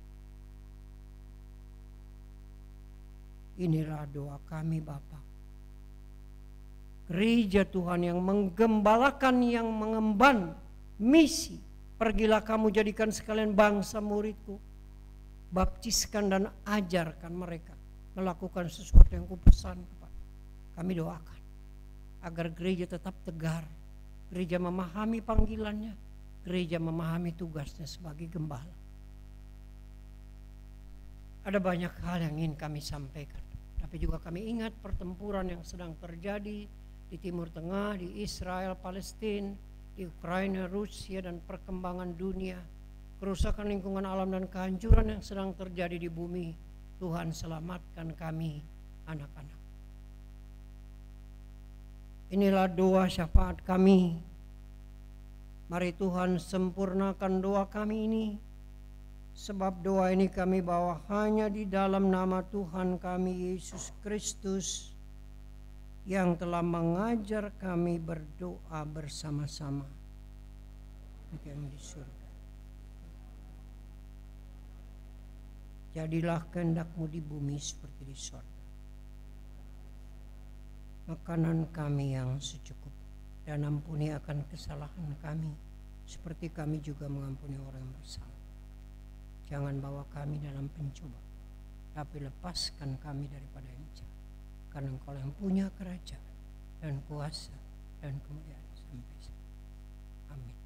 Inilah doa kami Bapa. Gereja Tuhan yang menggembalakan, yang mengemban misi, pergilah kamu jadikan sekalian bangsa muridku, baptiskan dan ajarkan mereka melakukan sesuatu yang kupesan kepada. Kami doakan agar gereja tetap tegar, gereja memahami panggilannya, gereja memahami tugasnya sebagai gembala. Ada banyak hal yang ingin kami sampaikan, tapi juga kami ingat pertempuran yang sedang terjadi di Timur Tengah, di Israel, Palestina, di Ukraina, Rusia, dan perkembangan dunia, kerusakan lingkungan alam dan kehancuran yang sedang terjadi di bumi. Tuhan selamatkan kami, anak-anak. Inilah doa syafaat kami. Mari Tuhan sempurnakan doa kami ini, sebab doa ini kami bawa hanya di dalam nama Tuhan kami Yesus Kristus yang telah mengajar kami berdoa bersama-sama yang di surga. Jadilah kehendak-Mu di bumi seperti di surga. Makanan kami yang secukupnya, dan ampuni akan kesalahan kami seperti kami juga mengampuni orang yang bersalah. Jangan bawa kami dalam pencobaan, tapi lepaskan kami daripada yang jahat. Karena Engkau yang punya kerajaan dan kuasa dan kemuliaan sampai selamanya. Amin.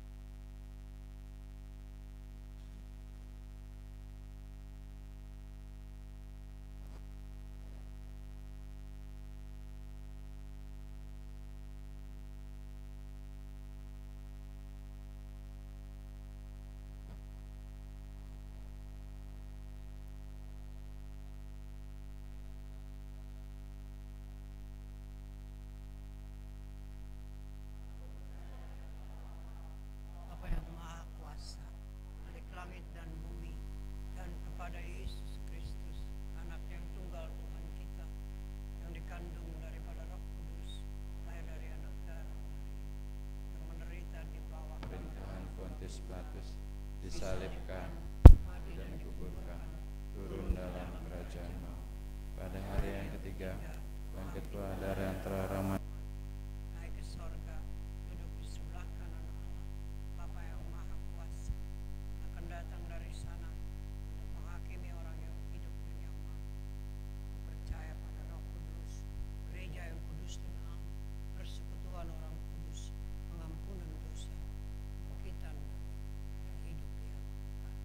Disalibkan dan dikuburkan, turun dalam kerajaan maut. Pada hari yang ketiga, bangkit pula dari antara ramai, naik ke sorga, duduk di sebelah kanan Allah, Bapa yang Maha Kuasa, akan datang dari sana untuk menghakimi orang yang hidup dan yang mati. Percaya pada Roh Kudus, gereja yang kudus dan am, persekutuan orang kudus, pengampunan dosa, bangkitan dan hidup yang kekal.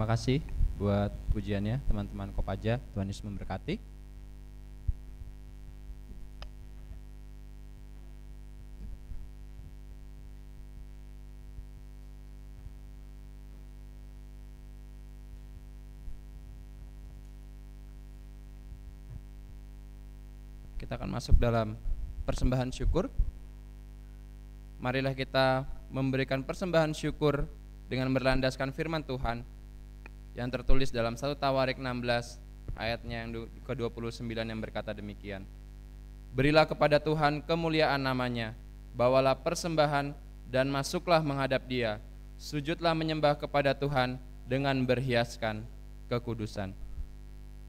Terima kasih buat pujiannya teman-teman Kopaja. Tuhan Yesus memberkati. Kita akan masuk dalam persembahan syukur. Marilah kita memberikan persembahan syukur dengan berlandaskan firman Tuhan yang tertulis dalam 1 Tawarik 16 ayatnya yang ke-29 yang berkata demikian. Berilah kepada Tuhan kemuliaan namanya, bawalah persembahan dan masuklah menghadap Dia, sujudlah menyembah kepada Tuhan dengan berhiaskan kekudusan.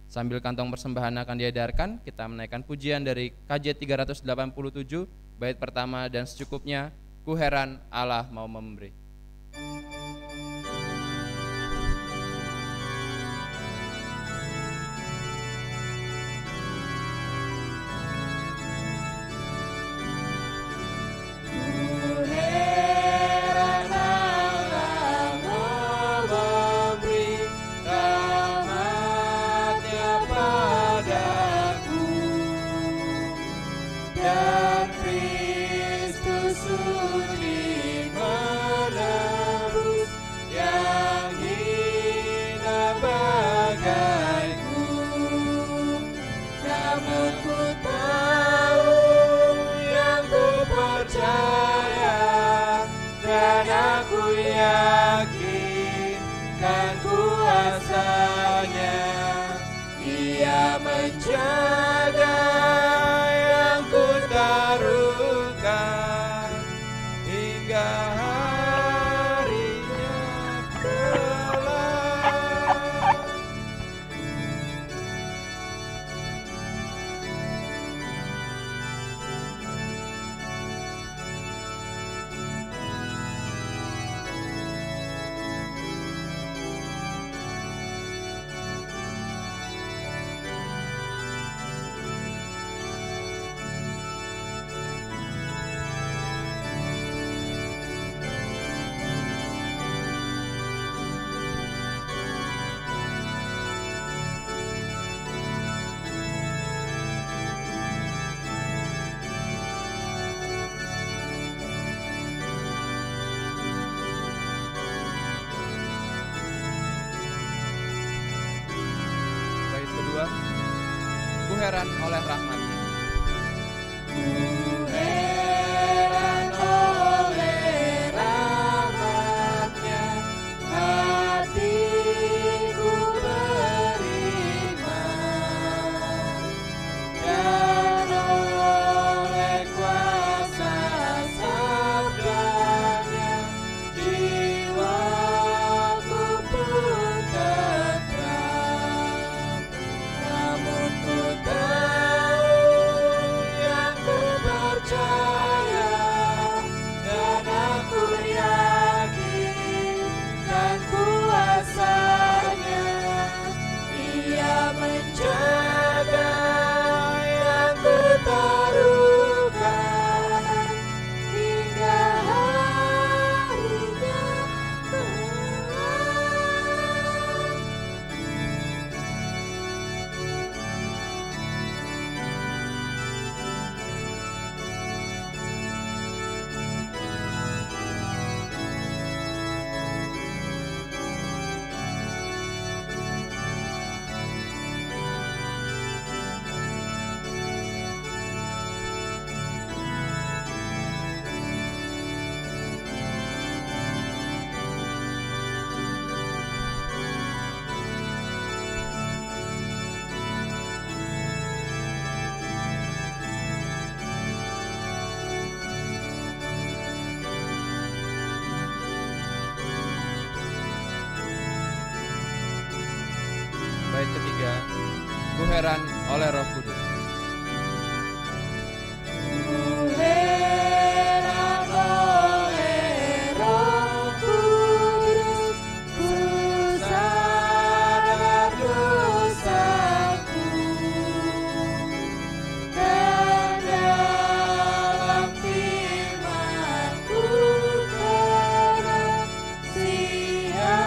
Sambil kantong persembahan akan diedarkan, kita menaikkan pujian dari KJ 387 bait pertama dan secukupnya, Ku heran Allah mau memberi. Menjaga yang ku taruhkan hingga harinya kelak. Ku heran oleh rahmat-Nya. Heran oleh rahmat-Nya, hatiku beriman, dan oleh kuasa sabda-Nya, jiwaku pun tentram. Namun ku tahu yang ku percaya, dan aku yakin dan kuasa-Nya. Ia menjaga yang ku taruhkan hingga harinya kelak. Bait ketiga, ku heran oleh Roh Kudus. Heran oleh Roh Kudus, ku sadar dosaku, dan dalam firman-Ku terang, siapa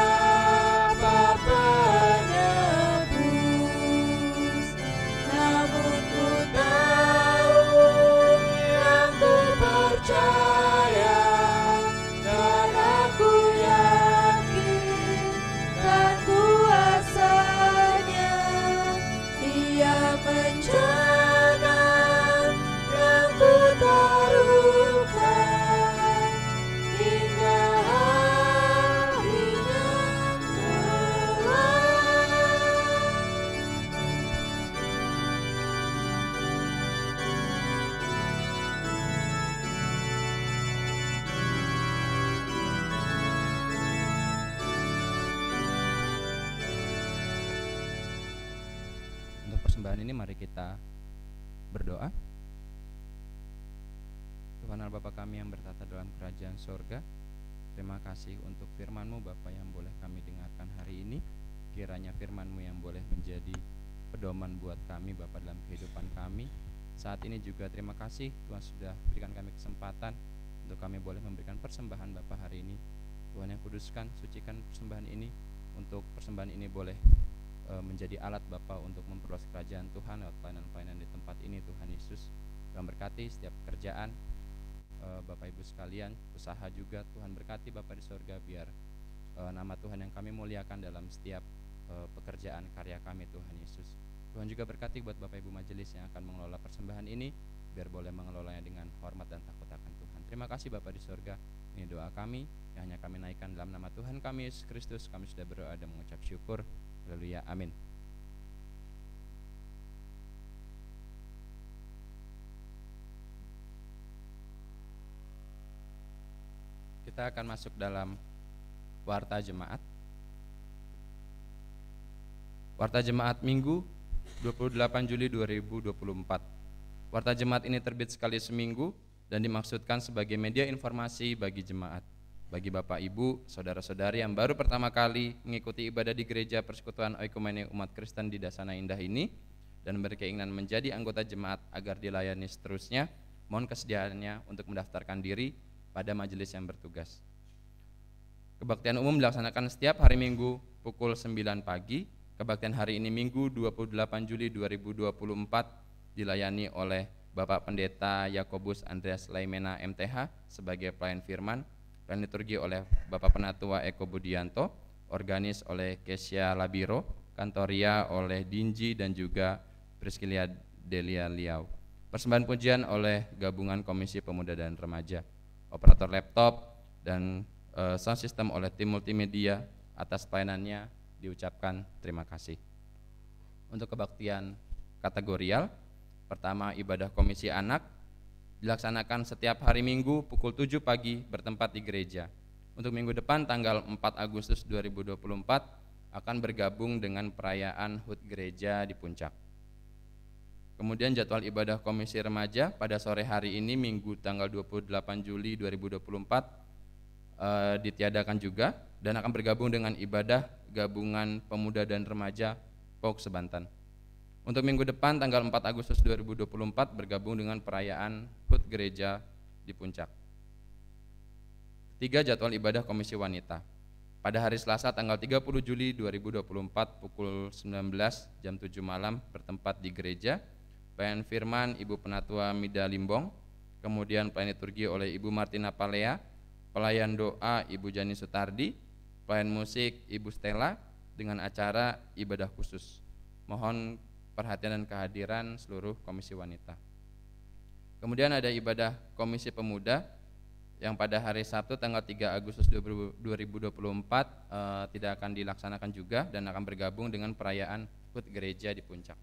persembahan ini, mari kita berdoa. Tuhan Allah Bapa kami yang bertata dalam kerajaan sorga, terima kasih untuk firman-Mu Bapa yang boleh kami dengarkan hari ini. Kiranya firman-Mu yang boleh menjadi pedoman buat kami Bapa dalam kehidupan kami. Saat ini juga terima kasih Tuhan sudah berikan kami kesempatan untuk kami boleh memberikan persembahan Bapa hari ini. Tuhan yang kuduskan, sucikan persembahan ini, untuk persembahan ini boleh menjadi alat Bapa untuk memperluas kerajaan Tuhan lewat pelayanan-pelayanan di tempat ini. Tuhan Yesus, Tuhan berkati setiap pekerjaan Bapak Ibu sekalian, usaha juga Tuhan berkati Bapa di sorga, biar nama Tuhan yang kami muliakan dalam setiap pekerjaan karya kami Tuhan Yesus. Tuhan juga berkati buat Bapak Ibu majelis yang akan mengelola persembahan ini, biar boleh mengelolanya dengan hormat dan takut akan Tuhan. Terima kasih Bapa di sorga, ini doa kami yang hanya kami naikkan dalam nama Tuhan kami Yesus Kristus. Kami sudah berdoa dan mengucap syukur. Haleluya, amin. Kita akan masuk dalam Warta Jemaat. Warta Jemaat Minggu 28 Juli 2024. Warta Jemaat ini terbit sekali seminggu dan dimaksudkan sebagai media informasi bagi jemaat, bagi Bapak Ibu, saudara-saudari yang baru pertama kali mengikuti ibadah di Gereja Persekutuan Oikumene Umat Kristen di Dasana Indah ini dan berkeinginan menjadi anggota jemaat agar dilayani seterusnya. Mohon kesediaannya untuk mendaftarkan diri pada majelis yang bertugas. Kebaktian umum dilaksanakan setiap hari Minggu pukul 9 pagi. Kebaktian hari ini Minggu 28 Juli 2024 dilayani oleh Bapak Pendeta Yakobus Andreas Laimena MTH sebagai pelayan firman, dan liturgi oleh Bapak Penatua Eko Budianto, organis oleh Kesia Labiro, kantoria oleh Dinji dan juga Priscilia Delia Liau. Persembahan pujian oleh Gabungan Komisi Pemuda dan Remaja. Operator laptop dan sound system oleh tim multimedia. Atas pelayanannya diucapkan terima kasih. Untuk kebaktian kategorial, pertama ibadah komisi anak dilaksanakan setiap hari Minggu pukul 7 pagi bertempat di gereja. Untuk minggu depan tanggal 4 Agustus 2024 akan bergabung dengan perayaan HUT gereja di Puncak. Kemudian jadwal ibadah komisi remaja pada sore hari ini Minggu tanggal 28 Juli 2024 ditiadakan juga dan akan bergabung dengan ibadah Gabungan Pemuda dan Remaja POK Sebantan. Untuk minggu depan tanggal 4 Agustus 2024 bergabung dengan perayaan HUT gereja di Puncak. Ketiga, jadwal ibadah komisi wanita. Pada hari Selasa tanggal 30 Juli 2024 pukul 19 jam 7 malam bertempat di gereja. Pelayan firman Ibu Penatua Mida Limbong, kemudian pelayan liturgi oleh Ibu Martina Palea, pelayan doa Ibu Jani Sutardi, pelayan musik Ibu Stella dengan acara ibadah khusus. Mohon perhatian dan kehadiran seluruh komisi wanita. Kemudian ada ibadah komisi pemuda yang pada hari Sabtu tanggal 3 Agustus 2024 tidak akan dilaksanakan juga dan akan bergabung dengan perayaan HUT gereja di Puncak.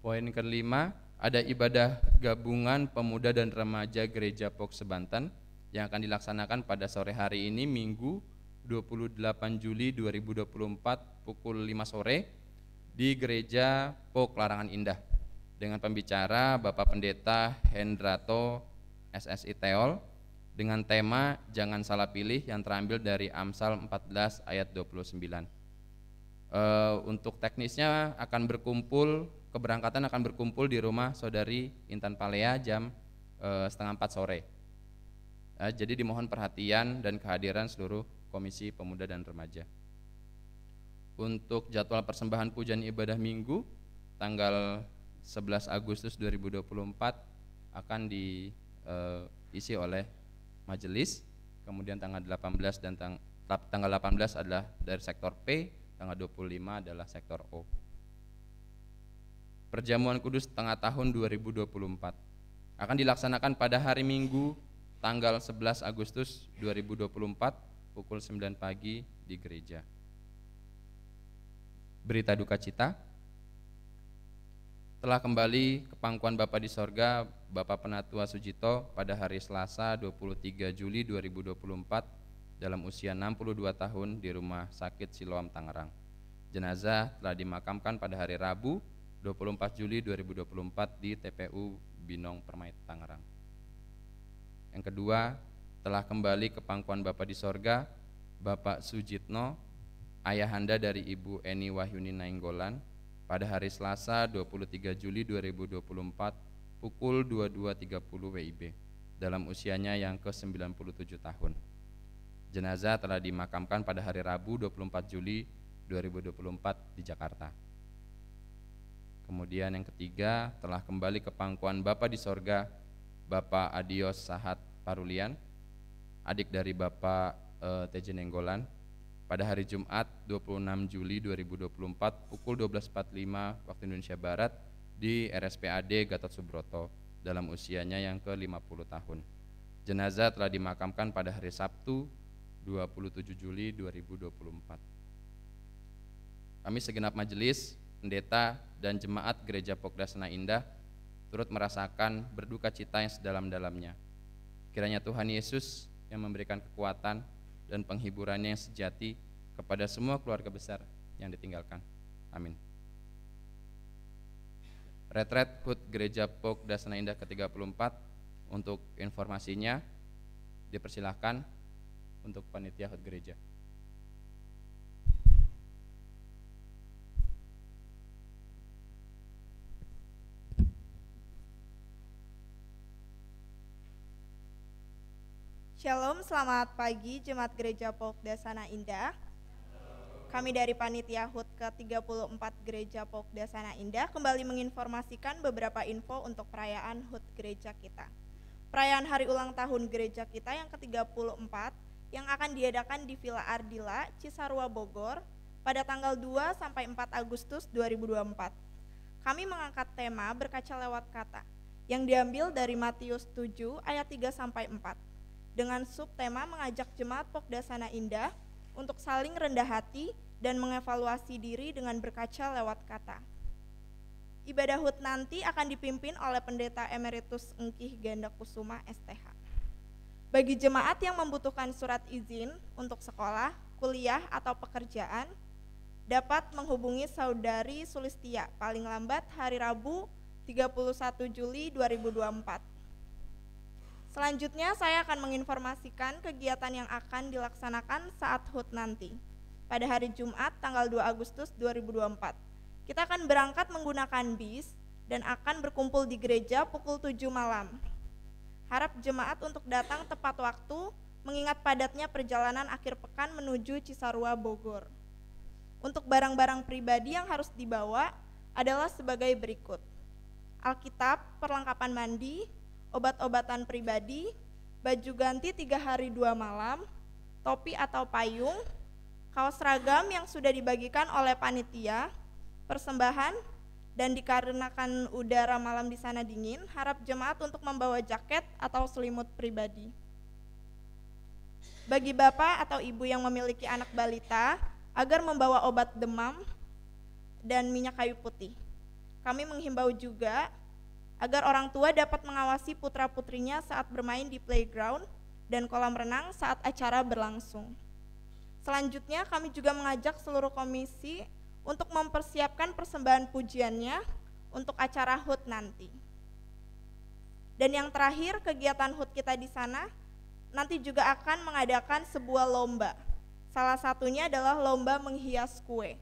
Poin kelima, ada ibadah gabungan pemuda dan remaja gereja POK Sebantan yang akan dilaksanakan pada sore hari ini Minggu 28 Juli 2024 pukul 5 sore di gereja POK Larangan Indah dengan pembicara Bapak Pendeta Hendrato SSI Teol dengan tema Jangan Salah Pilih yang terambil dari Amsal 14 ayat 29. Untuk teknisnya keberangkatan akan berkumpul di rumah Saudari Intan Palea jam setengah 4 sore. Jadi dimohon perhatian dan kehadiran seluruh Komisi Pemuda dan Remaja. Untuk jadwal persembahan pujian ibadah Minggu tanggal 11 Agustus 2024 akan diisi oleh majelis. Kemudian tanggal 18 dan tanggal 18 adalah dari sektor P, tanggal 25 adalah sektor O. Perjamuan Kudus Tengah Tahun 2024 akan dilaksanakan pada hari Minggu tanggal 11 Agustus 2024 pukul 9 pagi di gereja. Berita duka cita, telah kembali ke pangkuan Bapa di sorga Bapak Penatua Sujito pada hari Selasa 23 Juli 2024 dalam usia 62 tahun di Rumah Sakit Siloam Tangerang. Jenazah telah dimakamkan pada hari Rabu 24 Juli 2024 di TPU Binong Permai, Tangerang. Yang kedua, telah kembali ke pangkuan Bapa di sorga Bapak Sujitno, ayahanda dari Ibu Eni Wahyuni Nainggolan, pada hari Selasa 23 Juli 2024 pukul 22.30 WIB dalam usianya yang ke-97 tahun. Jenazah telah dimakamkan pada hari Rabu 24 Juli 2024 di Jakarta. Kemudian yang ketiga, telah kembali ke pangkuan Bapa di sorga Bapak Adios Sahat Parulian, adik dari Bapak TJ Nenggolan, pada hari Jumat 26 Juli 2024 pukul 12.45 waktu Indonesia Barat di RSPAD Gatot Subroto dalam usianya yang ke-50 tahun. Jenazah telah dimakamkan pada hari Sabtu 27 Juli 2024. Kami segenap majelis, pendeta, dan jemaat Gereja Pokda Sana Indah turut merasakan berduka cita yang sedalam-dalamnya. Kiranya Tuhan Yesus yang memberikan kekuatan dan penghiburannya yang sejati kepada semua keluarga besar yang ditinggalkan. Amin. Retret HUT Gereja Pokda Sana Indah ke-34, untuk informasinya dipersilahkan untuk panitia HUT gereja. Shalom, selamat pagi Jemaat Gereja Pokda Sana Indah. Kami dari Panitia HUT ke-34 Gereja Pokda Sana Indah kembali menginformasikan beberapa info untuk perayaan HUT gereja kita. Perayaan hari ulang tahun gereja kita yang ke-34 yang akan diadakan di Villa Ardila, Cisarua, Bogor pada tanggal 2 sampai 4 Agustus 2024. Kami mengangkat tema berkaca lewat kata yang diambil dari Matius 7 ayat 3 sampai 4. Dengan subtema mengajak jemaat Pokda Sana Indah untuk saling rendah hati dan mengevaluasi diri dengan berkaca lewat kata. Ibadah HUT nanti akan dipimpin oleh Pendeta Emeritus Engkih Ganda Kusuma STH. Bagi jemaat yang membutuhkan surat izin untuk sekolah, kuliah, atau pekerjaan, dapat menghubungi Saudari Sulistia paling lambat hari Rabu 31 Juli 2024. Selanjutnya saya akan menginformasikan kegiatan yang akan dilaksanakan saat HUT nanti. Pada hari Jumat tanggal 2 Agustus 2024. Kita akan berangkat menggunakan bis dan akan berkumpul di gereja pukul 7 malam. Harap jemaat untuk datang tepat waktu mengingat padatnya perjalanan akhir pekan menuju Cisarua, Bogor. Untuk barang-barang pribadi yang harus dibawa adalah sebagai berikut. Alkitab, perlengkapan mandi, obat-obatan pribadi, baju ganti 3 hari 2 malam, topi atau payung, kaos seragam yang sudah dibagikan oleh panitia, persembahan, dan dikarenakan udara malam di sana dingin, harap jemaat untuk membawa jaket atau selimut pribadi. Bagi bapak atau ibu yang memiliki anak balita, agar membawa obat demam dan minyak kayu putih. Kami menghimbau juga agar orang tua dapat mengawasi putra-putrinya saat bermain di playground dan kolam renang saat acara berlangsung. Selanjutnya kami juga mengajak seluruh komisi untuk mempersiapkan persembahan pujiannya untuk acara HUT nanti. Dan yang terakhir, kegiatan HUT kita di sana nanti juga akan mengadakan sebuah lomba. Salah satunya adalah lomba menghias kue.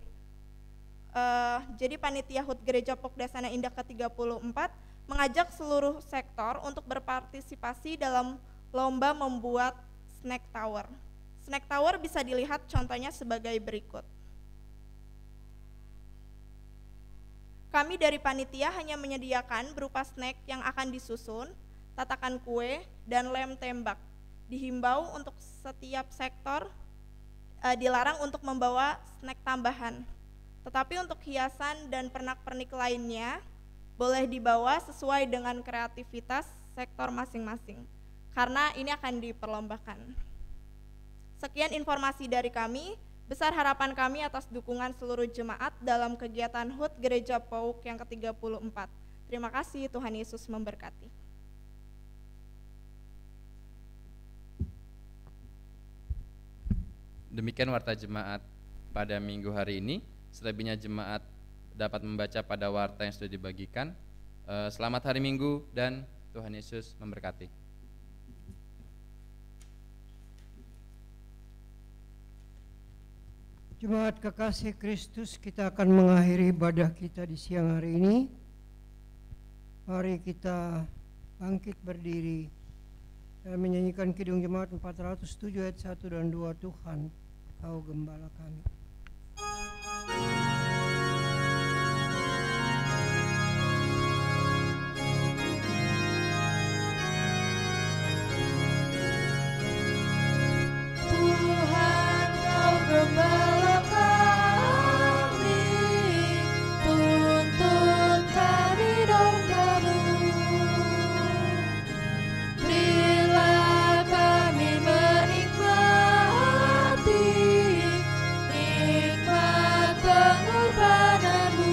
Jadi panitia HUT Gereja Pokda Sana Indah ke-34 mengajak seluruh sektor untuk berpartisipasi dalam lomba membuat snack tower. Snack tower bisa dilihat contohnya sebagai berikut. Kami dari panitia hanya menyediakan berupa snack yang akan disusun, tatakan kue, dan lem tembak. Dihimbau untuk setiap sektor dilarang untuk membawa snack tambahan. Tetapi untuk hiasan dan pernak-pernik lainnya boleh dibawa sesuai dengan kreativitas sektor masing-masing, karena ini akan diperlombakan. Sekian informasi dari kami, besar harapan kami atas dukungan seluruh jemaat dalam kegiatan HUT Gereja PAUK yang ke-34. Terima kasih, Tuhan Yesus memberkati. Demikian warta jemaat pada minggu hari ini. selebihnya jemaat dapat membaca pada warta yang sudah dibagikan. Selamat hari Minggu dan Tuhan Yesus memberkati. Jemaat kekasih Kristus, kita akan mengakhiri ibadah kita di siang hari ini. Mari kita bangkit berdiri dan menyanyikan Kidung Jemaat 407 ayat 1 dan 2, Tuhan, Kau Gembala kami. Tuhan, Kau Gembala kami, tuntun kami domba-Mu. Berilah kami menikmati nikmat pengorbanan-Mu.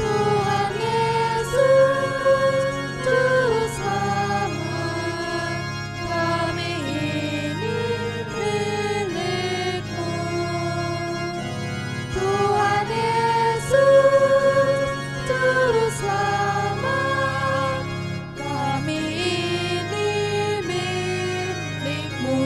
Tuhan Yesus, Juru Selamat, kami ini milik-Mu. Tuhan Yesus, Juru Selamat, kami ini milik-Mu.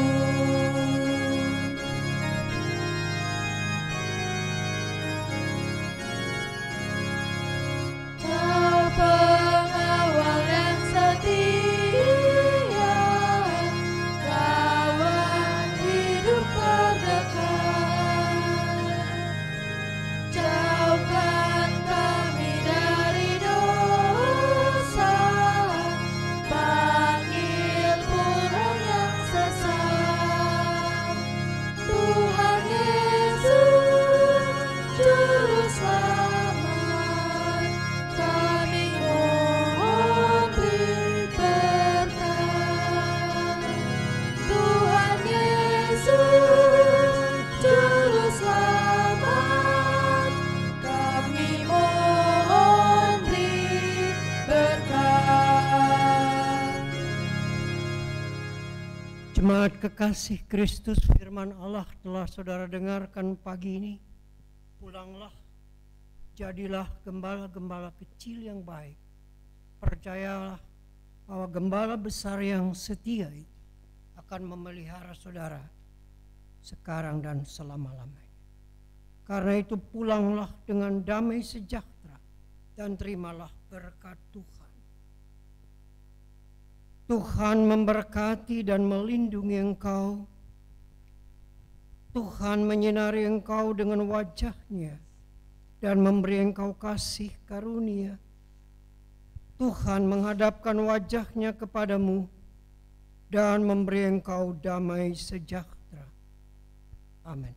Kau pengawal yang setia, kawan hidup terdekat. Jauhkan kami dari dosa, panggil pulang yang sesat. Tuhan Yesus, Juru Selamat, kami mohon beri berkat. Tuhan Yesus, Juru Selamat, kami mohon beri berkat. Jemaat kekasih Kristus, firman Allah telah saudara dengarkan pagi ini. Pulanglah, jadilah gembala-gembala kecil yang baik. Percayalah bahwa gembala besar yang setia itu akan memelihara saudara sekarang dan selama-lamanya. Karena itu pulanglah dengan damai sejahtera dan terimalah berkat Tuhan. Tuhan memberkati dan melindungi engkau. Tuhan menyinari engkau dengan wajah-Nya dan memberi engkau kasih karunia. Tuhan menghadapkan wajah-Nya kepadamu dan memberi engkau damai sejahtera. Amin.